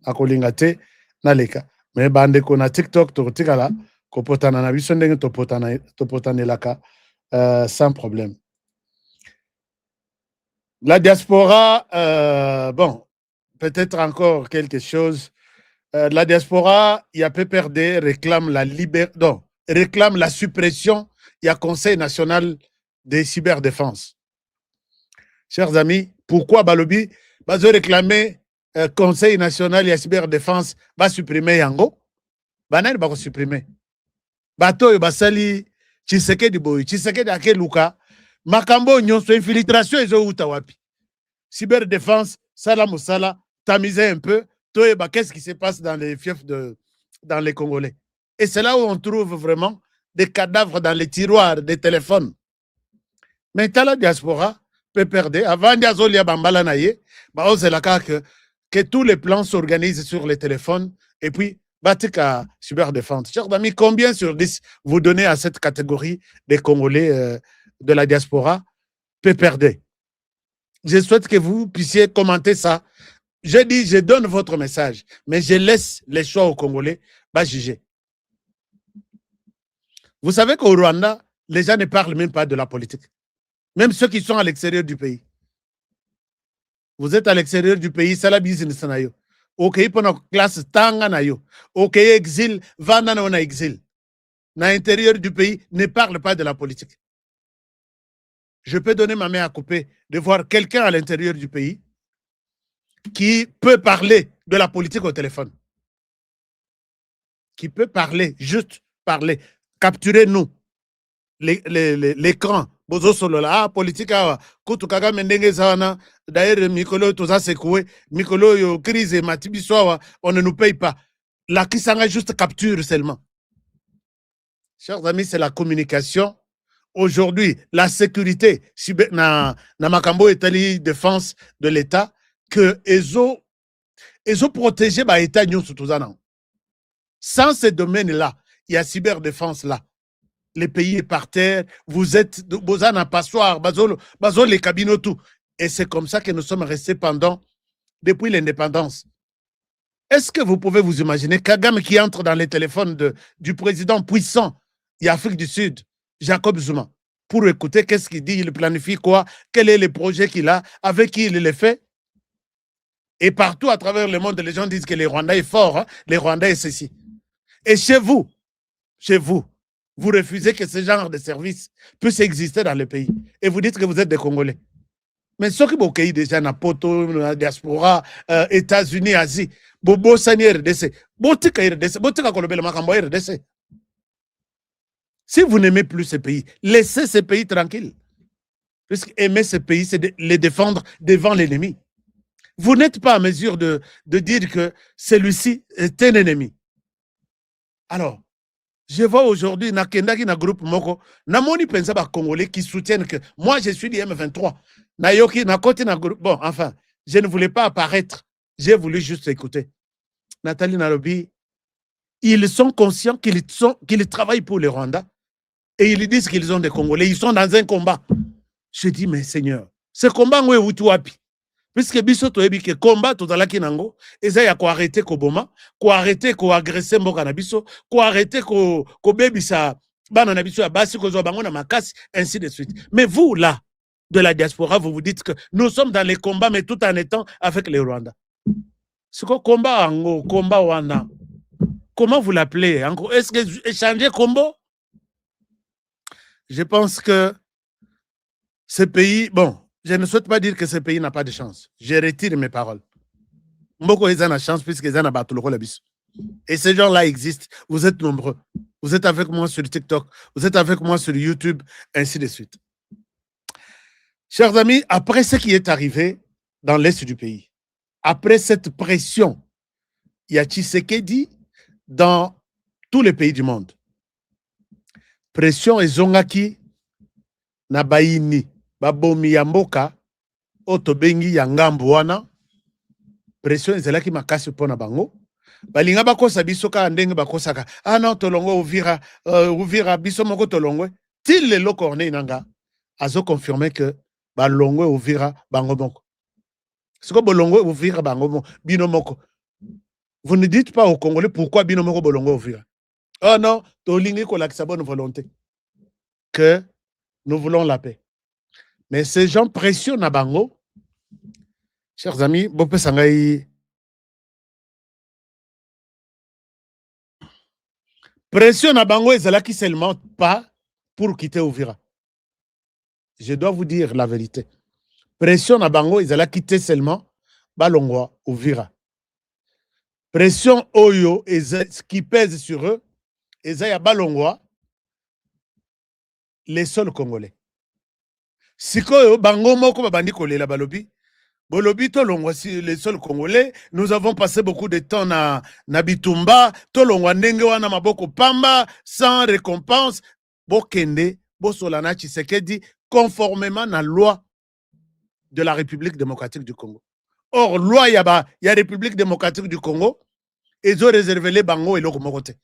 À Kolingate, Naleka. Mais bande ko na TikTok, Tortikala, Kopotana na bisondeng topotane laka, sans problème. La diaspora, bon, peut-être encore quelque chose. La diaspora, il y a PPRD, réclame réclame la suppression, il y a Conseil national de cyberdéfense. Chers amis, pourquoi Balobi va réclamer Conseil national de cyberdéfense va supprimer Yango? Banane va supprimer. Bato basali Tshisekedi boy, Tshisekedi akeluka, makambo nyonso infiltration ezo uta wapi. Cyberdéfense, sala musala, tamiser un peu. Qu'est-ce qui se passe dans les fiefs dans les Congolais? Et c'est là où on trouve vraiment des cadavres dans les tiroirs des téléphones. Mais dans la diaspora, peut perdre. Avant d'Azolia Bambala Naye, que tous les plans s'organisent sur les téléphones et puis Batika cyberdéfense. Chers amis, combien sur 10 vous donnez à cette catégorie des Congolais de la diaspora? Peut perdre. Je souhaite que vous puissiez commenter ça. Je dis, je donne votre message, mais je laisse les choix aux Congolais, pas juger. Vous savez qu'au Rwanda, les gens ne parlent même pas de la politique. Même ceux qui sont à l'extérieur du pays. Vous êtes à l'extérieur du pays, c'est la business. Ok, pendant classe tanga na yo. Ok, exil, vanda na exil. À l'intérieur du pays, ne parle pas de la politique. Je peux donner ma main à couper de voir quelqu'un à l'intérieur du pays qui peut parler de la politique au téléphone. Qui peut parler, juste parler. Capturez-nous l'écran. Bozo solo la politique awa kutu kaga mendenge sana d'ailleurs mikolo toza sekoué mikolo yo crise matibiso awa on ne nous paye pas. La kisanga juste capture seulement. Chers amis, c'est la communication. Aujourd'hui, la sécurité na makambo etali défense de l'État que ezo protéger ba État nyonso tozana. Sans ce domaine-là, il y a cyberdéfense là. Les pays est par terre, vous êtes bozana passoire, bazol les cabinets tout. Et c'est comme ça que nous sommes restés depuis l'indépendance. Est-ce que vous pouvez vous imaginer Kagame qui entre dans les téléphones du président puissant d'Afrique du Sud, Jacob Zuma, pour écouter qu'est-ce qu'il dit, il planifie quoi, quel est le projet qu'il a, avec qui il les fait. Et partout à travers le monde, les gens disent que les Rwandais est fort, hein? Les Rwandais est ceci. Et chez vous, vous refusez que ce genre de service puisse exister dans le pays. Et vous dites que vous êtes des Congolais. Mais ceux qui sont déjà dans Poto, dans la diaspora, États-Unis, Asie, Bobo Sani RDC, Botika RDC, Botika Kolobele Makambo RDC. Si vous n'aimez plus ces pays, laissez ces pays tranquilles. Puisque aimer ces pays, c'est de les défendre devant l'ennemi. Vous n'êtes pas en mesure de dire que celui-ci est un ennemi. Alors, je vois aujourd'hui, na groupe Moko, na moni pensa ba Congolais qui soutiennent que moi je suis du M23. Na yoki, na côté na groupe. Bon, enfin, je ne voulais pas apparaître. J'ai voulu juste écouter. Nathalie Nalobi, ils sont conscients qu'ils travaillent pour le Rwanda et ils disent qu'ils ont des Congolais. Ils sont dans un combat. Je dis, mais Seigneur, ce combat, où est-ce wapi? Puisque biso toyebi ke combat tozalaki nango eza ya ko arrêter ko boma, ko arrêter ko agresser mboka na biso, ko arrêter ko bebisa bana na biso ya basi ko zo bango na makasi, ainsi de suite. Mais vous là de la diaspora, vous vous dites que nous sommes dans les combats mais tout en étant avec les Rwandais. C'est quoi combat ango, combat wana? Comment vous l'appelez? Est-ce que échanger combo? Je pense que ce pays, bon, je ne souhaite pas dire que ce pays n'a pas de chance. Je retire mes paroles. Mboko ils ont la chance puisqu'ils ont battu le biso. Et ces gens-là existent. Vous êtes nombreux. Vous êtes avec moi sur TikTok. Vous êtes avec moi sur YouTube, ainsi de suite. Chers amis, après ce qui est arrivé dans l'Est du pays, après cette pression, il y a Tshisekedi dans tous les pays du monde. Pression et zongaki na baini. Babomi ya mboka otobengi ya ngambo wana pression ezalaki makasi pona bango balinga bakosa biso ka ndenge bakosaka non tolongo Uvira biso moko tolongwe til lelo Corneille nanga azo confirmer que balongwe Uvira bango moko siko bolongwe Uvira bango bino moko. Vous ne dites pas aux Congolais pourquoi bino moko bolongwe Uvira. Oh non, tolingi ko lakisa bonne volonté que nous voulons la paix. Mais ces gens pressionnent à bango. Chers amis, Bopé Sangaï. Pression à bango, ils là qui seulement pas pour quitter Uvira. Je dois vous dire la vérité. Pression à bango, ils là quitter seulement Balongwa, Uvira. Pression Oyo, ce qui pèse sur eux, ils y a Balongwa, les seuls Congolais. Sikoyo bango moko babandi kolela balobi bolobi tolongwa si les seuls Congolais. Nous avons passé beaucoup de temps na bitumba tolongwa ndenge wana maboko pamba sans récompense bokende bosolana Tshisekedi conformément à la loi de la République démocratique du Congo. Or loi ya République démocratique du Congo ils ont réservé les bango et loko mokote.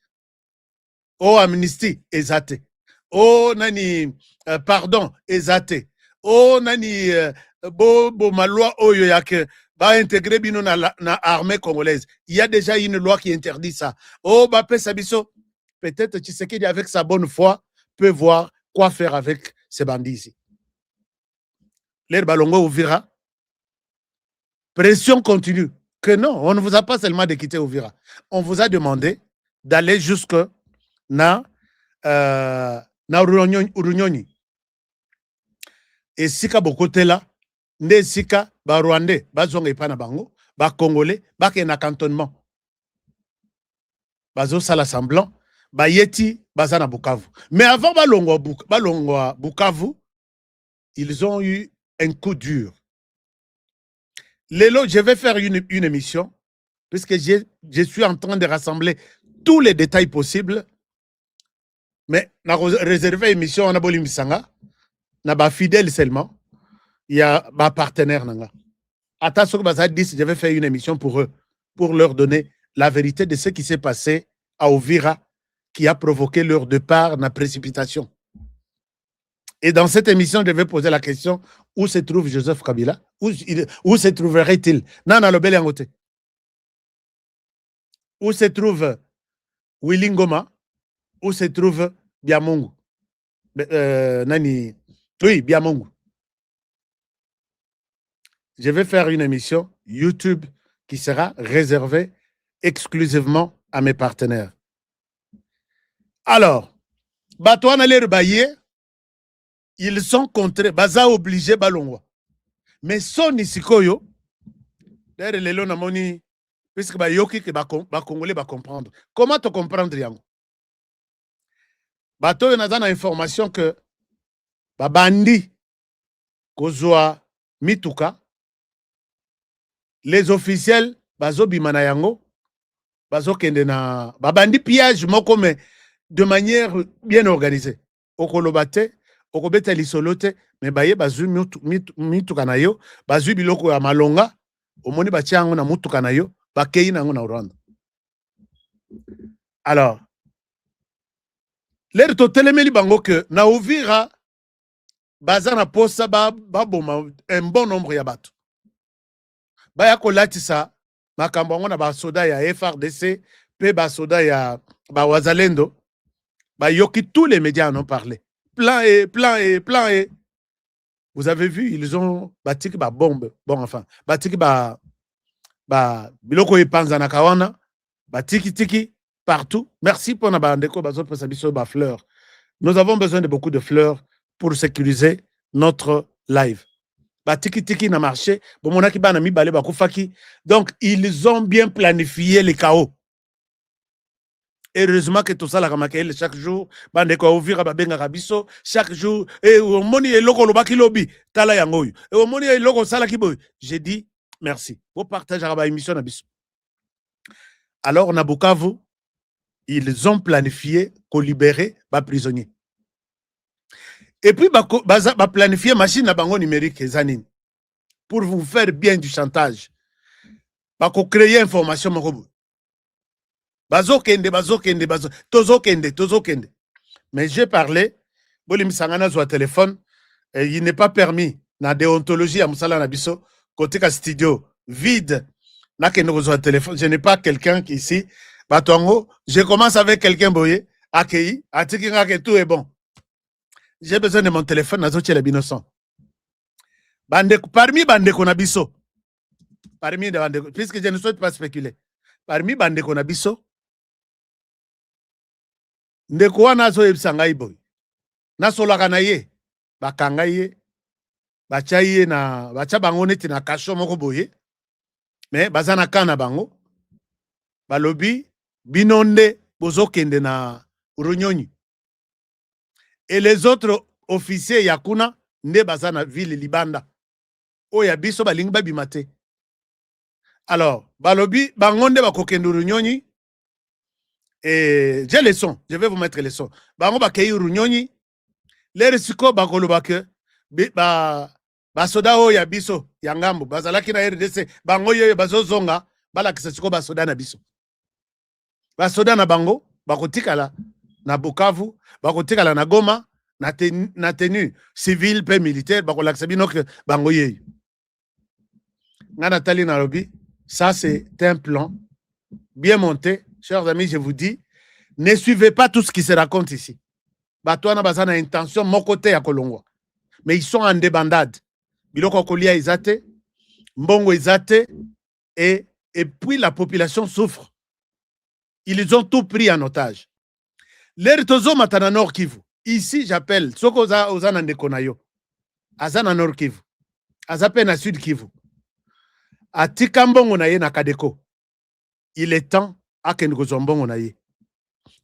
Oh amnistie ezate. Oh nani pardon ezate. oh nani bo ma loi oyo yake ba intégrer bino na armée congolaise. Il y a déjà une loi qui interdit ça. Oh ba pesa biso, peut-être Tshisekedi avec sa bonne foi peut voir quoi faire avec ces bandits ici. L'air balongo Ouvira. Pression continue. Que non, on ne vous a pas seulement de quitter Ouvira. On vous a demandé d'aller jusque na Urunyoni. Et sika bokote là, nde sika ba Rwandais, ba zonga ipana bango, ba Congolais, ba ke na cantonnement. Bazo sala semblant, ba yeti bazana Bukavu. Mais avant balongwa Bukavu, ils ont eu un coup dur. Lélo, je vais faire une émission, puisque je suis en train de rassembler tous les détails possibles. Mais on a réservé une émission, on a boli misanga, on a fidèle seulement, il y a un partenaire. Attention, je vais faire une émission pour eux, pour leur donner la vérité de ce qui s'est passé à Ouvira, qui a provoqué leur départ, la précipitation. Et dans cette émission, je vais poser la question, où se trouve Joseph Kabila? Où se trouverait-il? Nana le bel côté. Où se trouve Willy Ngoma? Où se trouve Biamongu? Oui, Biamongu. Je vais faire une émission YouTube qui sera réservée exclusivement à mes partenaires. Alors, Batouan aller bailler, ils sont contrés, baza obligé balongwa. Mais son isikoyo, d'ailleurs les lona moni, puisque ba yoki que ba congolais ba comprendre. Comment te comprendre yango? Bato yon a information que ba bandi kozwa mituka, les officiels bazo bimana yango, bazo kende na ba bandi pillage moko mais de manière bien organisée. Okolobate okobeta lisolote me baye bazu mituka na yo bazu biloko ya malonga omoni batiango na mutuka na yo bakei nango na Rwanda. Alors l'air to telemeli bango que na Uvira bazana posa baboma un bon nombre ya bato baya kolatisa makambo yango na basoda ya FRDC pe basoda ya wazalendo bayoki tous les médias en ont parlé. Plan et. Vous avez vu, ils ont bâti ba bombe. Bon, enfin, bâti ba biloko e panzana kawana, ba tiki partout. Merci pour na bandeko bazo pasabiso ba fleurs. Nous avons besoin de beaucoup de fleurs pour sécuriser notre live. Ba tiki na marché, bon monaki ba na mi balé ba kufaki. Donc, ils ont bien planifié les chaos. Heureusement que tout ça la ramakel chaque jour bande ko Uvira babenga kabiso chaque jour et au moni eloko lobaki lobi tala yangoyo et au moni eloko sala kiboy. J'ai dit merci pour partager la émission na biso. Alors na Bukavu ils ont planifié qu'on libérer ba prisonniers et puis ba planifier machine à bango numérique zanine pour vous faire bien du chantage ba ko créer information moko bazokende tozokende. Mais j'ai parlé, Bolim Sangana sur téléphone, et il n'est pas permis, na déontologie à Moussala Nabiso, côté ka studio, vide, na kende sur téléphone, je n'ai pas quelqu'un qui ici, Batongo, je commence avec quelqu'un boye, accueilli, atiki que tout est bon. J'ai besoin de mon téléphone, na zotie la binosan. Parmi Bandeko Nabiso, parmi de Bandeko, puisque je ne souhaite pas spéculer, parmi Bandeko Nabiso, ndeko wana azo yebisa ngai boy nasolaka na ye bakanga ye batia ye na batia bango neti na kasho moko boye mais baza na kana bango balobi binonde bozokende na Runyonyi et les autres officiers yakuna nde baza na ville Libanda oya biso balingi babimate. Alors balobi bango nde bakokende Runyonyi. Et j'ai les sons, je vais vous mettre les sons. Bango bakei Runyonyi, les resiko bakolo bake, ba soda o ya biso, yangambo, bazalaki na RDC, bango yo bazozonga, balakisa siko ba soda na biso. Ba soda na bango, bakotikala na Bukavu, bakotikala na Goma, na tenue civile pe militaire bakolakisa bino ke bango yeyo nga Nathalie Nairobi. Ça c'est un plan bien monté. Chers amis, je vous dis, ne suivez pas tout ce qui se raconte ici. Batouana bazana intention mon côté à Kolongwa, mais ils sont en débandade. Biloko kolia izate, mbongo izate, et puis la population souffre. Ils ont tout pris en otage. L'air tozo matana Nord Kivu. Ici, j'appelle, soko ozana ndekonayo. Azana Nord Kivu. Azape na Sud Kivu. Atika mbongo na ye na Kadeko. Il est temps à que nous mbongo na ye.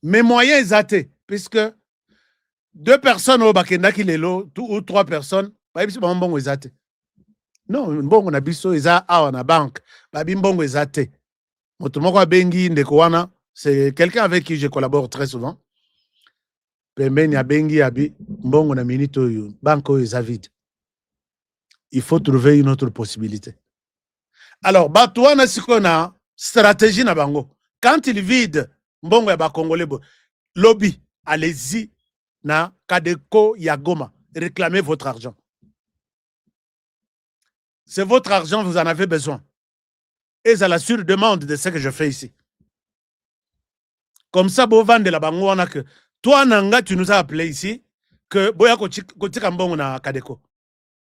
Mais moyen ezate, puisque 2 personnes au bakenda ki lelo, 2 ou 3 personnes, ba biso ba mbongo ezate. Non, mbongo na biso eza awa na banque, ba mbongo ezate. Moto moko abengi ndeko wana, c'est quelqu'un avec qui je collabore très souvent. Pembeni abengi abi mbongo na minute oyo, banque oyo eza vide. Il faut trouver une autre possibilité. Alors, batouana sikona stratégie na bango. Quand il vide mbongo ya ba Congolais lobby, allez-y na Kadeko ya Goma, réclamez votre argent. C'est votre argent, vous en avez besoin. Et c'est la sur-demande de ce que je fais ici. Comme ça, Bovan de la bango on a que toi Nanga, tu nous as appelé ici que boya kotika mbongo na Kadeko.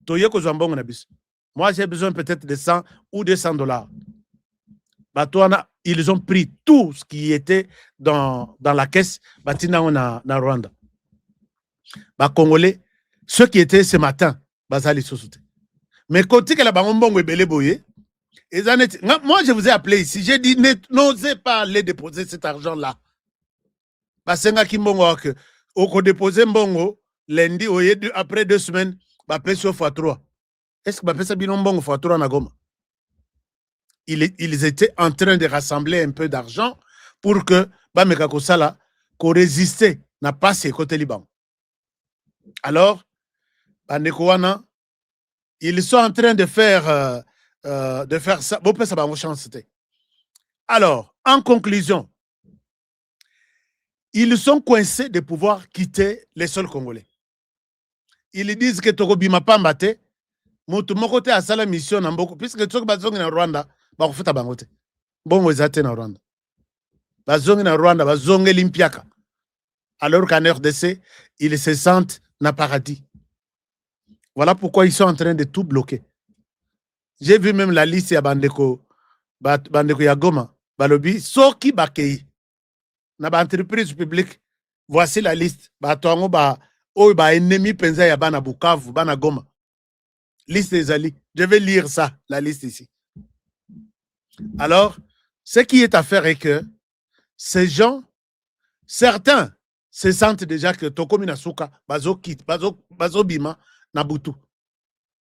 Toye ko mbongo na bis. Moi, j'ai besoin peut-être de 100 ou 200 $. Bah, toi, ils ont pris tout ce qui était dans la caisse. Bah, na Rwanda. Bah, Congolais, ceux qui étaient ce matin, bah, ça les sous-souté. Mais quand tu es là, moi, je vous ai appelé ici. J'ai dit, n'osez pas aller déposer cet argent-là. Bah, c'est un qui m'ont que, au déposer mbongo, lundi, après 2 semaines, bah, paye sur x3. Est-ce que Bapesa Binombong Fatura Nagoma? Ils étaient en train de rassembler un peu d'argent pour que Bameka Kosala, qu'on résistait, n'a pas ses côtés Liban. Alors, Banekouana, ils sont en train de faire ça. Bon, ça va vous chancer. Alors, en conclusion, ils sont coincés de pouvoir quitter les sols congolais. Ils disent que Tokobima Pambate, moto mokote asala mission na mboko puisque tsoko bazongi na Rwanda ba kufuta bangote bongo ezate na Rwanda bazongi na Rwanda bazongi limpiaka alors qu'en RDC ils se sentent na paradis. Voilà pourquoi ils sont en train de tout bloquer. J'ai vu même la liste ya bandeko ya Goma balobi soki bakei na ba entreprise publique. Voici la liste ba tongo ba oyo ba ennemi penza ya bana Bukavu bana Goma. Liste des alliés. Je vais lire ça, la liste ici. Alors, ce qui est à faire est que ces gens, certains se sentent déjà que Tokomi Nasuka, Bazo quitte, Bazo Bima, Nabutu.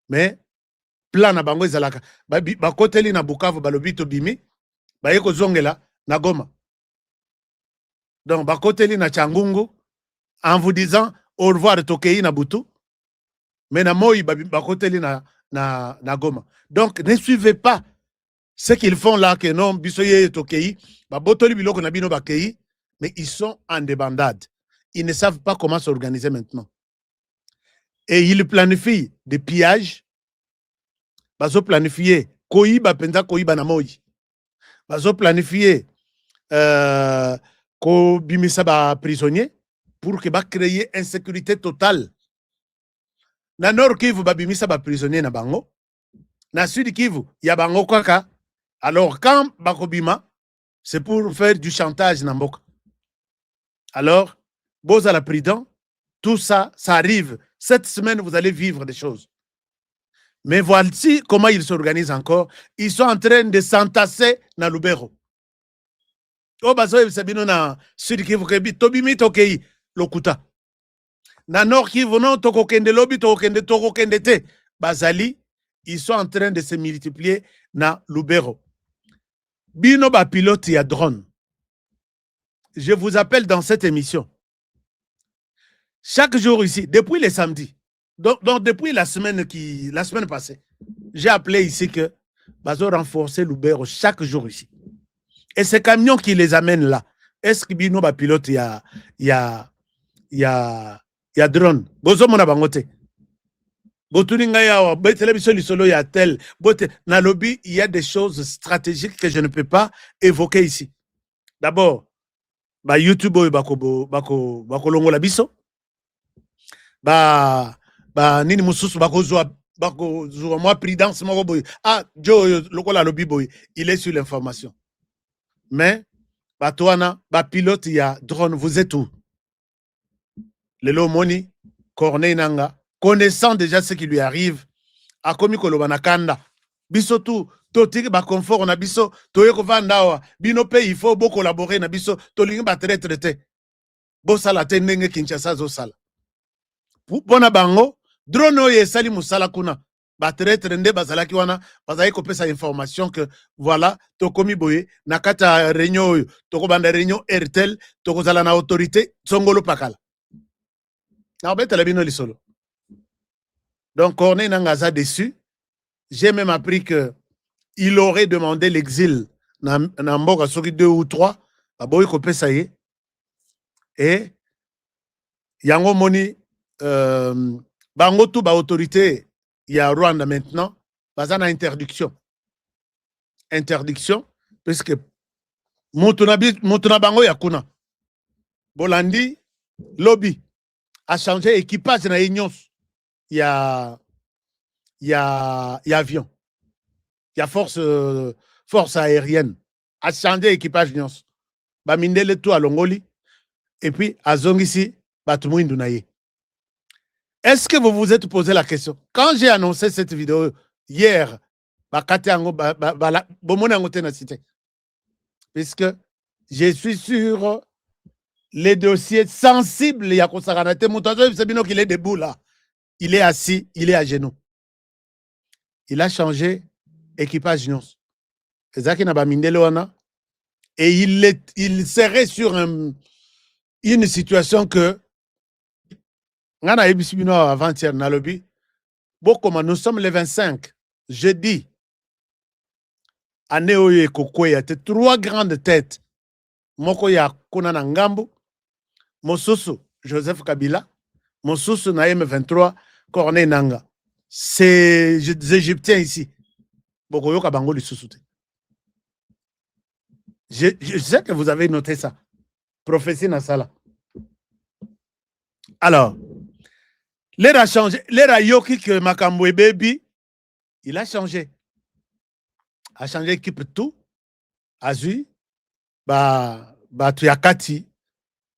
Mais, plan na bango ezalaka. Bakoteli na Bukavu, Balobito Bimi, Bayeko Zongela, Nagoma. Donc, Bakoteli na Changungu, en vous disant au revoir Tokei Nabutu. Mais na moi bakoteli na Goma. Donc ne suivez pas ce qu'ils font là que non bisoye tokei ba botoli biloko na bino bakei, mais ils sont en débandade. Ils ne savent pas comment s'organiser maintenant. Et ils planifient des pillages. Bazo planifier koiba penza koiba na moi. Bazo planifier ko bimisa ba prisonnier pour que ba créer insécurité totale. Na Nord Kivu babimisa ba prisonnier na bango. Na Sud Kivu ya bango kwaka. Alors quand bakobima, c'est pour faire du chantage na mboka. Alors, boza la prudent, tout ça, ça arrive. Cette semaine, vous allez vivre des choses. Mais voici comment ils s'organisent encore. Ils sont en train de s'entasser na Lubero. Oh bazo sabino na Sud Kivu kebi tobimi tokei lokuta. Na Nord Kivu non tokokende lobi tokokende te. Bazali, ils sont en train de se multiplier na Lubero. Bino ba pilote ya drone. Je vous appelle dans cette émission. Chaque jour ici, depuis le samedi, donc depuis la semaine passée, j'ai appelé ici que bazo renforcer Lubero chaque jour ici. Et ces camions qui les amènent là, est-ce que bino ba pilote ya il y a drone. Bozo mona bangote. Botuninga yawa, betele biso lisolo ya tel. Bote, na lobby, il y a des choses stratégiques que je ne peux pas évoquer ici. D'abord, ba YouTube bako longola biso. Ba nini mususu bako zwa moi prudence moko boy. Ah, Joe lokola lobby boy, il est sur l'information. Mais Batouana, pilote, il y a drone, vous êtes où? Lelo Moni, Corneille Nanga, connaissant déjà ce qui lui arrive, a commis Kolobanakanda. Biso tout, totiki ba confort na biso, toyeko vandawa, bino pe il faut beaucoup collaborer na biso, tolingi ba traité. Bo sala te ndenge Kinshasa zo sala. Pona bango, drone oye sali musala kuna. Ba traité nde bazalaki wana, bazali kopesa information que voilà, to komi boye, nakata réunion, to ko banda réunion RTL, to ko zala na autorité, songolo pakala. Donc, Corneille Nangaza déçu. J'ai même appris qu'il aurait demandé l'exil dans Mboka Soki 2 ou 3. Et Yango Moni, Bango tout ba autorité, il y a Rwanda maintenant, bazana interdiction. Interdiction, puisque Moutuna Bango Yakuna. Bolandi, lobby. A changé équipage dans l'Union. Il y a avion. Il y a force aérienne. A changé équipage l'Union. Ba mindele tout à Longoli. Et puis, à Zongisi, Batumou Indunaye. Est-ce que vous vous êtes posé la question? Quand j'ai annoncé cette vidéo hier, puisque je suis sur les dossiers sensibles, il y a qu'il est debout là. Il est assis, il est à genoux. Il a changé équipage Nyons. Et il serait sur une situation que avant-hier, nous sommes le 25, jeudi, à Neoye Kokoya, 3 grandes têtes. Moko ya Konana Ngambu, Mosusu, Joseph Kabila, Mosusu na M23, Corneille Nanga. C'est des Égyptiens ici. Bokoyoka Bango Lissusute. Je sais que vous avez noté ça. Prophétie Nasala. Alors, l'air a changé. L'air a yoki que Makambwe Baby, il a changé. A changé équipe tout. Azui. Tuyakati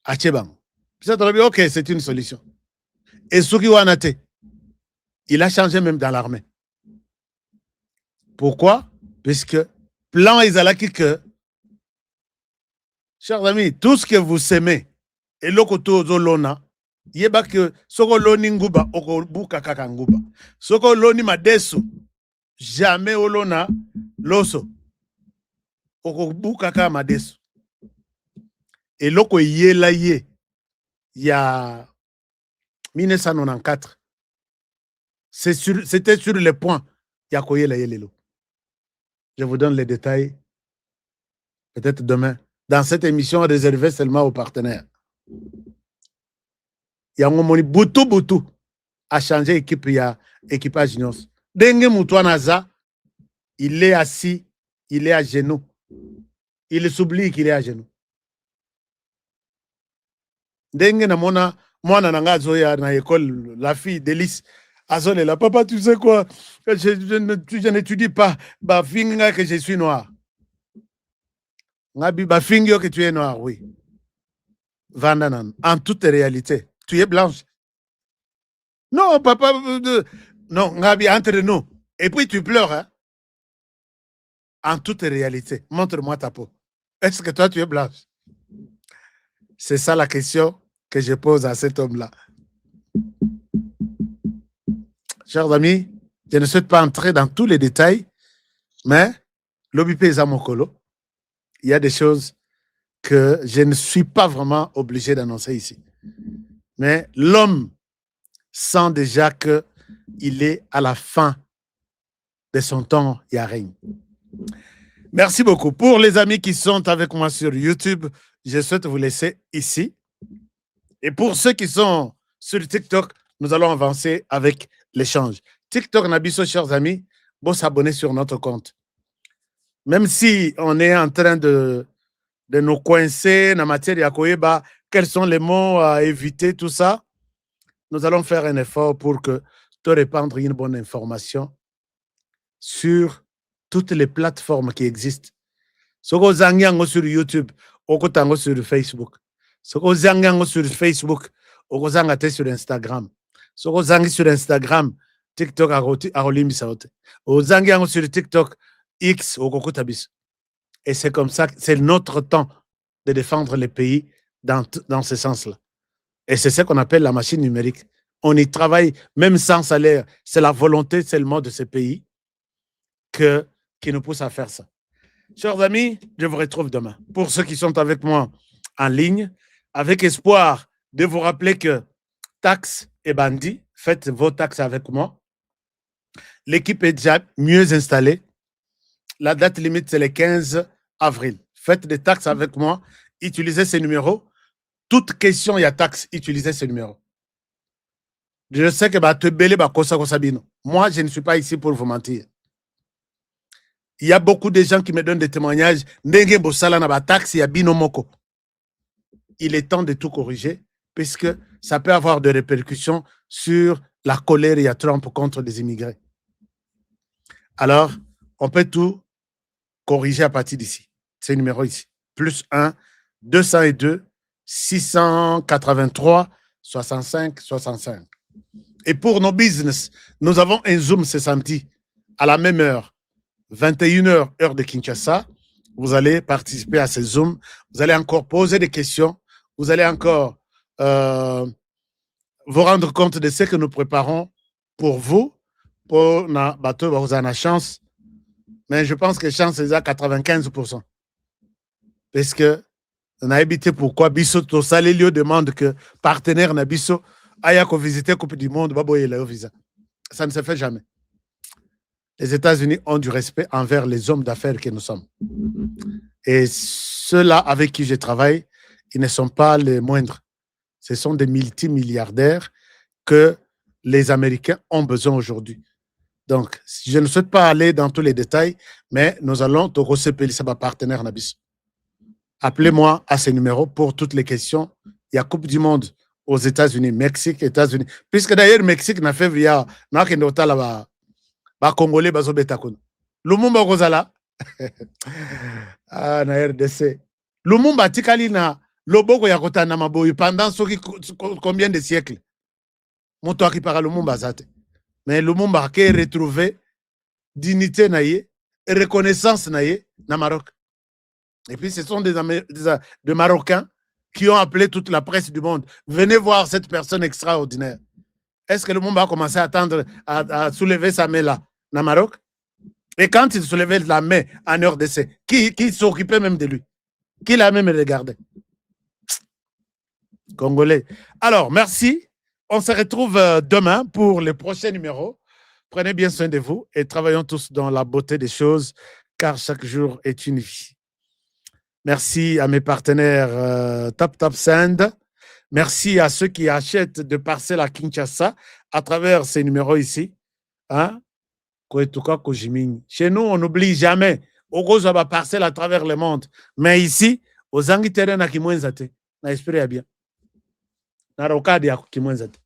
Achebang. Ok, c'est une solution. Et Souki Wanate, il a changé même dans l'armée. Pourquoi? Puisque plan Izalaki que, chers amis, tout ce que vous semez, et l'okoto zolona, yeba que soko loni nguba, oko buka kaka nguba. Soko loni madesu, jamais olona loso. Oko buka kaka madesu. Et loko yela ye, il y a 1994. C'était sur le point. Yakoye la yelelo. Je vous donne les détails peut-être demain. Dans cette émission réservée seulement aux partenaires. Yango moni Butu a changé équipe, il y a équipage Nyons. Denge Moutouanaza, il est assis, il est à genoux. Il s'oublie qu'il est à genoux. Denge na mona nanga zoya na école, la fille d'Élise, Azole là, papa, tu sais quoi? Je n'étudie pas. Bah, finga que je suis noir. Ngabi, bah, finga que tu es noir, oui. Vandanan, en toute réalité, tu es blanche. Non, papa, non, Ngabi, entre nous. Et puis tu pleures, hein? En toute réalité, montre-moi ta peau. Est-ce que toi, tu es blanche? C'est ça la question que je pose à cet homme-là. Chers amis, je ne souhaite pas entrer dans tous les détails, mais l'OBP est à mon colo. Il y a des choses que je ne suis pas vraiment obligé d'annoncer ici. Mais l'homme sent déjà qu'il est à la fin de son temps et à règne. Merci beaucoup. Pour les amis qui sont avec moi sur YouTube, je souhaite vous laisser ici. Et pour ceux qui sont sur TikTok, nous allons avancer avec l'échange. TikTok, Nabiso, chers amis, bon s'abonner sur notre compte. Même si on est en train de nous coincer dans la matière de Yakoyeba, quels sont les mots à éviter, tout ça, nous allons faire un effort pour que te répandre une bonne information sur toutes les plateformes qui existent. Ce que vous avez sur YouTube, vous avez sur Facebook. Ce que vous avez sur Facebook, vous avez sur Instagram. Ce que vous avez sur Instagram, TikTok a relimbi ça. Vous avez sur TikTok, X, et c'est comme ça, c'est notre temps de défendre les pays dans ce sens-là. Et c'est ce qu'on appelle la machine numérique. On y travaille même sans salaire. C'est la volonté seulement de ces pays qui nous pousse à faire ça. Chers amis, je vous retrouve demain. Pour ceux qui sont avec moi en ligne, avec espoir de vous rappeler que taxes et bandits, faites vos taxes avec moi. L'équipe est déjà mieux installée. La date limite, c'est le 15 avril. Faites des taxes avec moi. Utilisez ces numéros. Toute question, il y a taxe. Utilisez ces numéros. Je sais que moi, je ne suis pas ici pour vous mentir. Il y a beaucoup de gens qui me donnent des témoignages. Il est temps de tout corriger puisque ça peut avoir des répercussions sur la colère et à Trump contre les immigrés. Alors, on peut tout corriger à partir d'ici. C'est le numéro ici. +1 202 683 65 65. Et pour nos business, nous avons un Zoom ce samedi à la même heure, 21h, heure de Kinshasa. Vous allez participer à ce Zoom. Vous allez encore poser des questions. Vous allez encore vous rendre compte de ce que nous préparons pour vous. Pour na bateau, vous avez la chance. Mais je pense que la chance est à 95%. Parce que on a habité pourquoi Bisso Tosalelio demande que partenaire na Bisso aille visiter la Coupe du Monde, visa. Ça ne se fait jamais. Les États-Unis ont du respect envers les hommes d'affaires que nous sommes. Et ceux-là avec qui je travaille, ils ne sont pas les moindres. Ce sont des multimilliardaires que les Américains ont besoin aujourd'hui. Donc, je ne souhaite pas aller dans tous les détails, mais nous allons te recevoir ça partenaire Nabis. Appelez-moi à ce numéro pour toutes les questions. Il y a Coupe du Monde aux États-Unis, Mexique, États-Unis. Puisque d'ailleurs, Mexique n'a fait via Congolais, Bazobetakun. Lumumba Gozala. Ah, na RDC. Lumumba Tikali na Loboko Yakota Namaboy pendant combien de siècles? Mon toi qui parle Lumumba Zate. Mais Lumumba qui a retrouvé dignité naïe et reconnaissance naïe na Maroc. Et puis ce sont des Marocains qui ont appelé toute la presse du monde. Venez voir cette personne extraordinaire. Est-ce que Lumumba a commencé à soulever sa main là, na Maroc? Et quand il soulevait la main en RDC, qui s'occupait même de lui? Qui l'a même regardé? Congolais. Alors, merci. On se retrouve demain pour le prochain numéro. Prenez bien soin de vous et travaillons tous dans la beauté des choses, car chaque jour est une vie. Merci à mes partenaires Tap Send. Merci à ceux qui achètent de parcelles à Kinshasa à travers ces numéros ici. Hein? Chez nous, on n'oublie jamais. Au gros, on va parcelle à travers le monde. Mais ici, aux Angleterres, on a qui moins zate. Na esprit bien. Na rokadi ya qui moins zate.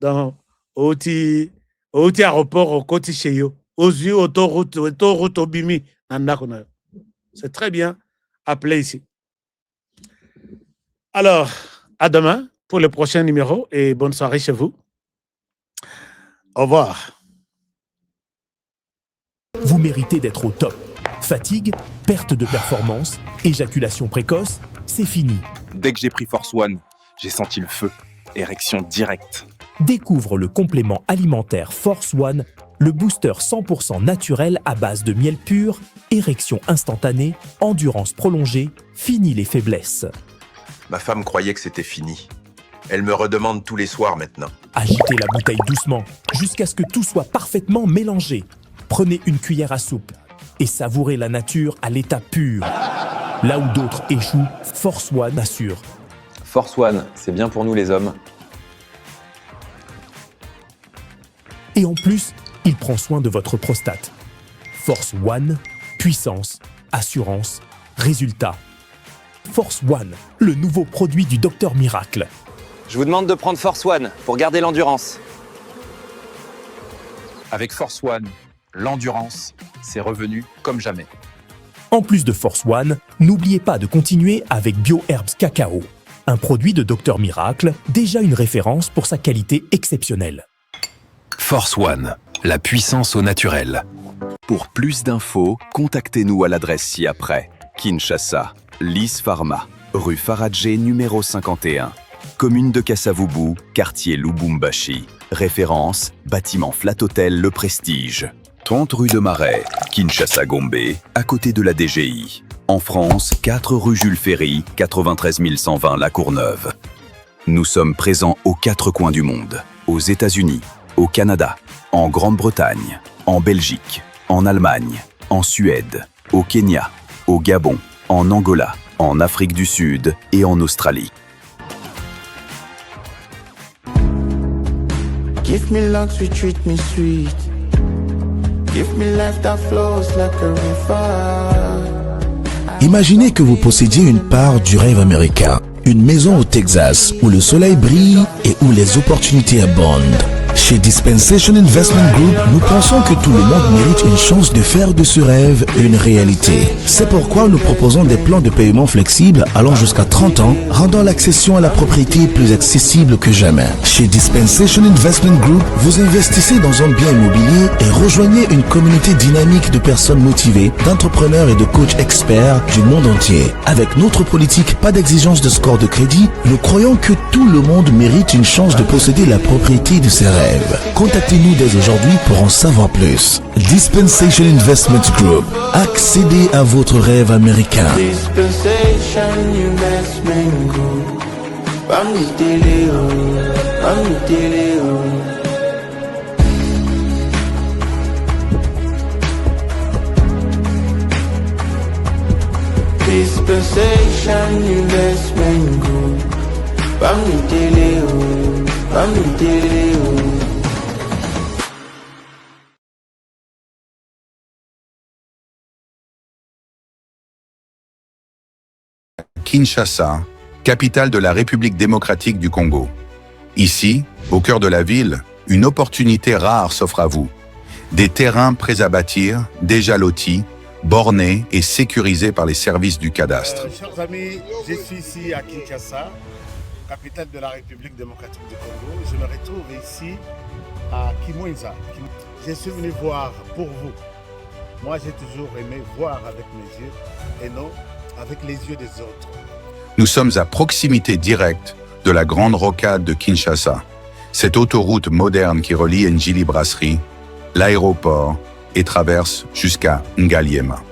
Donc, au aéroport, au côté chez yo. Aux yeux, autoroute, au bimi. C'est très bien. Appelez ici. Alors, à demain pour le prochain numéro et bonne soirée chez vous. Au revoir. Vous méritez d'être au top. Fatigue, perte de performance, éjaculation précoce, c'est fini. Dès que j'ai pris Force One, j'ai senti le feu. Érection directe. Découvre le complément alimentaire Force One, le booster 100% naturel à base de miel pur, érection instantanée, endurance prolongée, fini les faiblesses. Ma femme croyait que c'était fini. Elle me redemande tous les soirs maintenant. Agitez la bouteille doucement, jusqu'à ce que tout soit parfaitement mélangé. Prenez une cuillère à soupe et savourez la nature à l'état pur. Là où d'autres échouent, Force One assure. Force One, c'est bien pour nous les hommes. Et en plus, il prend soin de votre prostate. Force One, puissance, assurance, résultat. Force One, le nouveau produit du Docteur Miracle. Je vous demande de prendre Force One pour garder l'endurance. Avec Force One, l'endurance, c'est revenu comme jamais. En plus de Force One, n'oubliez pas de continuer avec BioHerbs Cacao, un produit de Docteur Miracle, déjà une référence pour sa qualité exceptionnelle. Force One, la puissance au naturel. Pour plus d'infos, contactez-nous à l'adresse ci-après. Kinshasa, Lys Pharma, rue Faradjé numéro 51. Commune de Kasavubu, quartier Lubumbashi. Référence, bâtiment Flat Hotel Le Prestige. 30 rue de Marais, Kinshasa Gombe, à côté de la DGI. En France, 4 rue Jules Ferry, 93 120 La Courneuve. Nous sommes présents aux 4 coins du monde. Aux États-Unis, au Canada, en Grande-Bretagne, en Belgique, en Allemagne, en Suède, au Kenya, au Gabon, en Angola, en Afrique du Sud et en Australie. Give me lungs, we treat me sweet. Give me life that flows like a river. Imaginez que vous possédiez une part du rêve américain, une maison au Texas où le soleil brille et où les opportunités abondent. Chez Dispensation Investment Group, nous pensons que tout le monde mérite une chance de faire de ce rêve une réalité. C'est pourquoi nous proposons des plans de paiement flexibles allant jusqu'à 30 ans, rendant l'accession à la propriété plus accessible que jamais. Chez Dispensation Investment Group, vous investissez dans un bien immobilier et rejoignez une communauté dynamique de personnes motivées, d'entrepreneurs et de coachs experts du monde entier. Avec notre politique pas d'exigence de score de crédit, nous croyons que tout le monde mérite une chance de posséder la propriété de ses rêves. Contactez-nous dès aujourd'hui pour en savoir plus. Dispensation Investment Group. Accédez à votre rêve américain. Dispensation Investment Group. Dispensation Investment Group. Kinshasa, capitale de la République démocratique du Congo. Ici, au cœur de la ville, une opportunité rare s'offre à vous. Des terrains prêts à bâtir, déjà lotis, bornés et sécurisés par les services du cadastre. Chers amis, je suis ici à Kinshasa, capitale de la République démocratique du Congo. Je me retrouve ici à Kimwenza. Je suis venu voir pour vous. Moi, j'ai toujours aimé voir avec mes yeux et non avec les yeux des autres. Nous sommes à proximité directe de la grande rocade de Kinshasa, cette autoroute moderne qui relie Njili Brasserie, l'aéroport et traverse jusqu'à Ngaliema.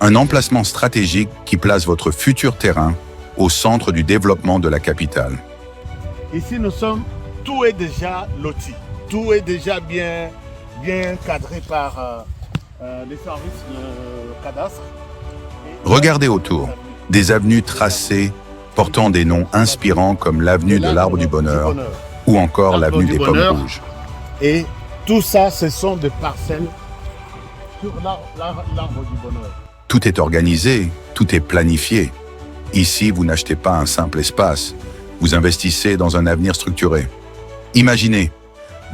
Un emplacement stratégique qui place votre futur terrain au centre du développement de la capitale. Ici, tout est déjà loti, tout est déjà bien cadré par les services de cadastre. Regardez autour, des avenues tracées portant des noms inspirants comme l'avenue de l'Arbre du Bonheur ou encore l'avenue des Pommes Rouges. Et tout ça, ce sont des parcelles sur l'Arbre du Bonheur. Tout est organisé, tout est planifié. Ici, vous n'achetez pas un simple espace, vous investissez dans un avenir structuré. Imaginez,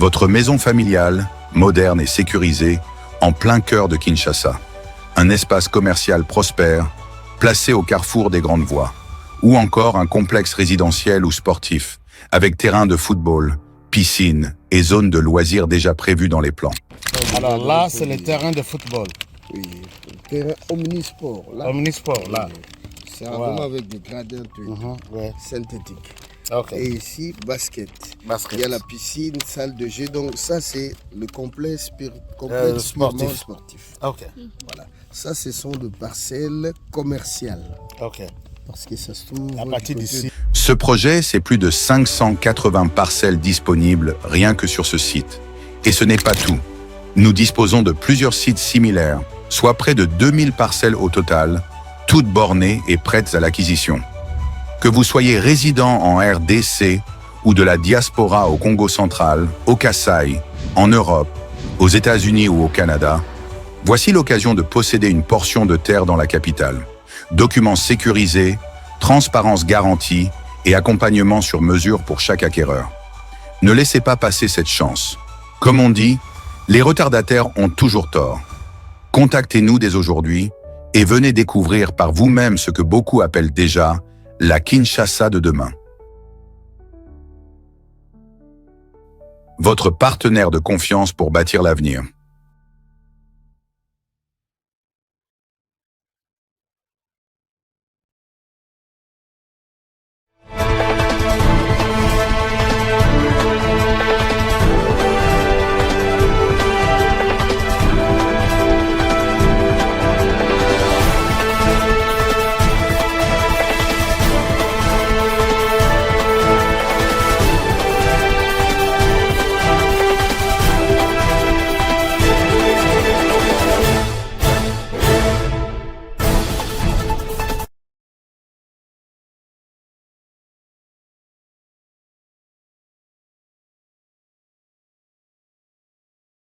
votre maison familiale, moderne et sécurisée, en plein cœur de Kinshasa. Un espace commercial prospère, placé au carrefour des grandes voies, ou encore un complexe résidentiel ou sportif, avec terrain de football, piscine et zone de loisirs déjà prévues dans les plans. Alors là, c'est le terrain de football. Oui, le terrain omnisport. Là. Omnisport, là. C'est vraiment avec des gradins synthétiques. Okay. Et ici, basket. Il y a la piscine, salle de jeu. Donc ça, c'est le complexe sportif. Okay. Voilà. Ça, ce sont des parcelles commerciales. Okay. Parce que ça se trouve à partir d'ici. Ce projet, c'est plus de 580 parcelles disponibles rien que sur ce site. Et ce n'est pas tout. Nous disposons de plusieurs sites similaires, soit près de 2000 parcelles au total, toutes bornées et prêtes à l'acquisition. Que vous soyez résident en RDC ou de la diaspora au Congo central, au Kasaï, en Europe, aux États-Unis ou au Canada, voici l'occasion de posséder une portion de terre dans la capitale. Documents sécurisés, transparence garantie et accompagnement sur mesure pour chaque acquéreur. Ne laissez pas passer cette chance. Comme on dit, les retardataires ont toujours tort. Contactez-nous dès aujourd'hui et venez découvrir par vous-même ce que beaucoup appellent déjà la Kinshasa de demain. Votre partenaire de confiance pour bâtir l'avenir.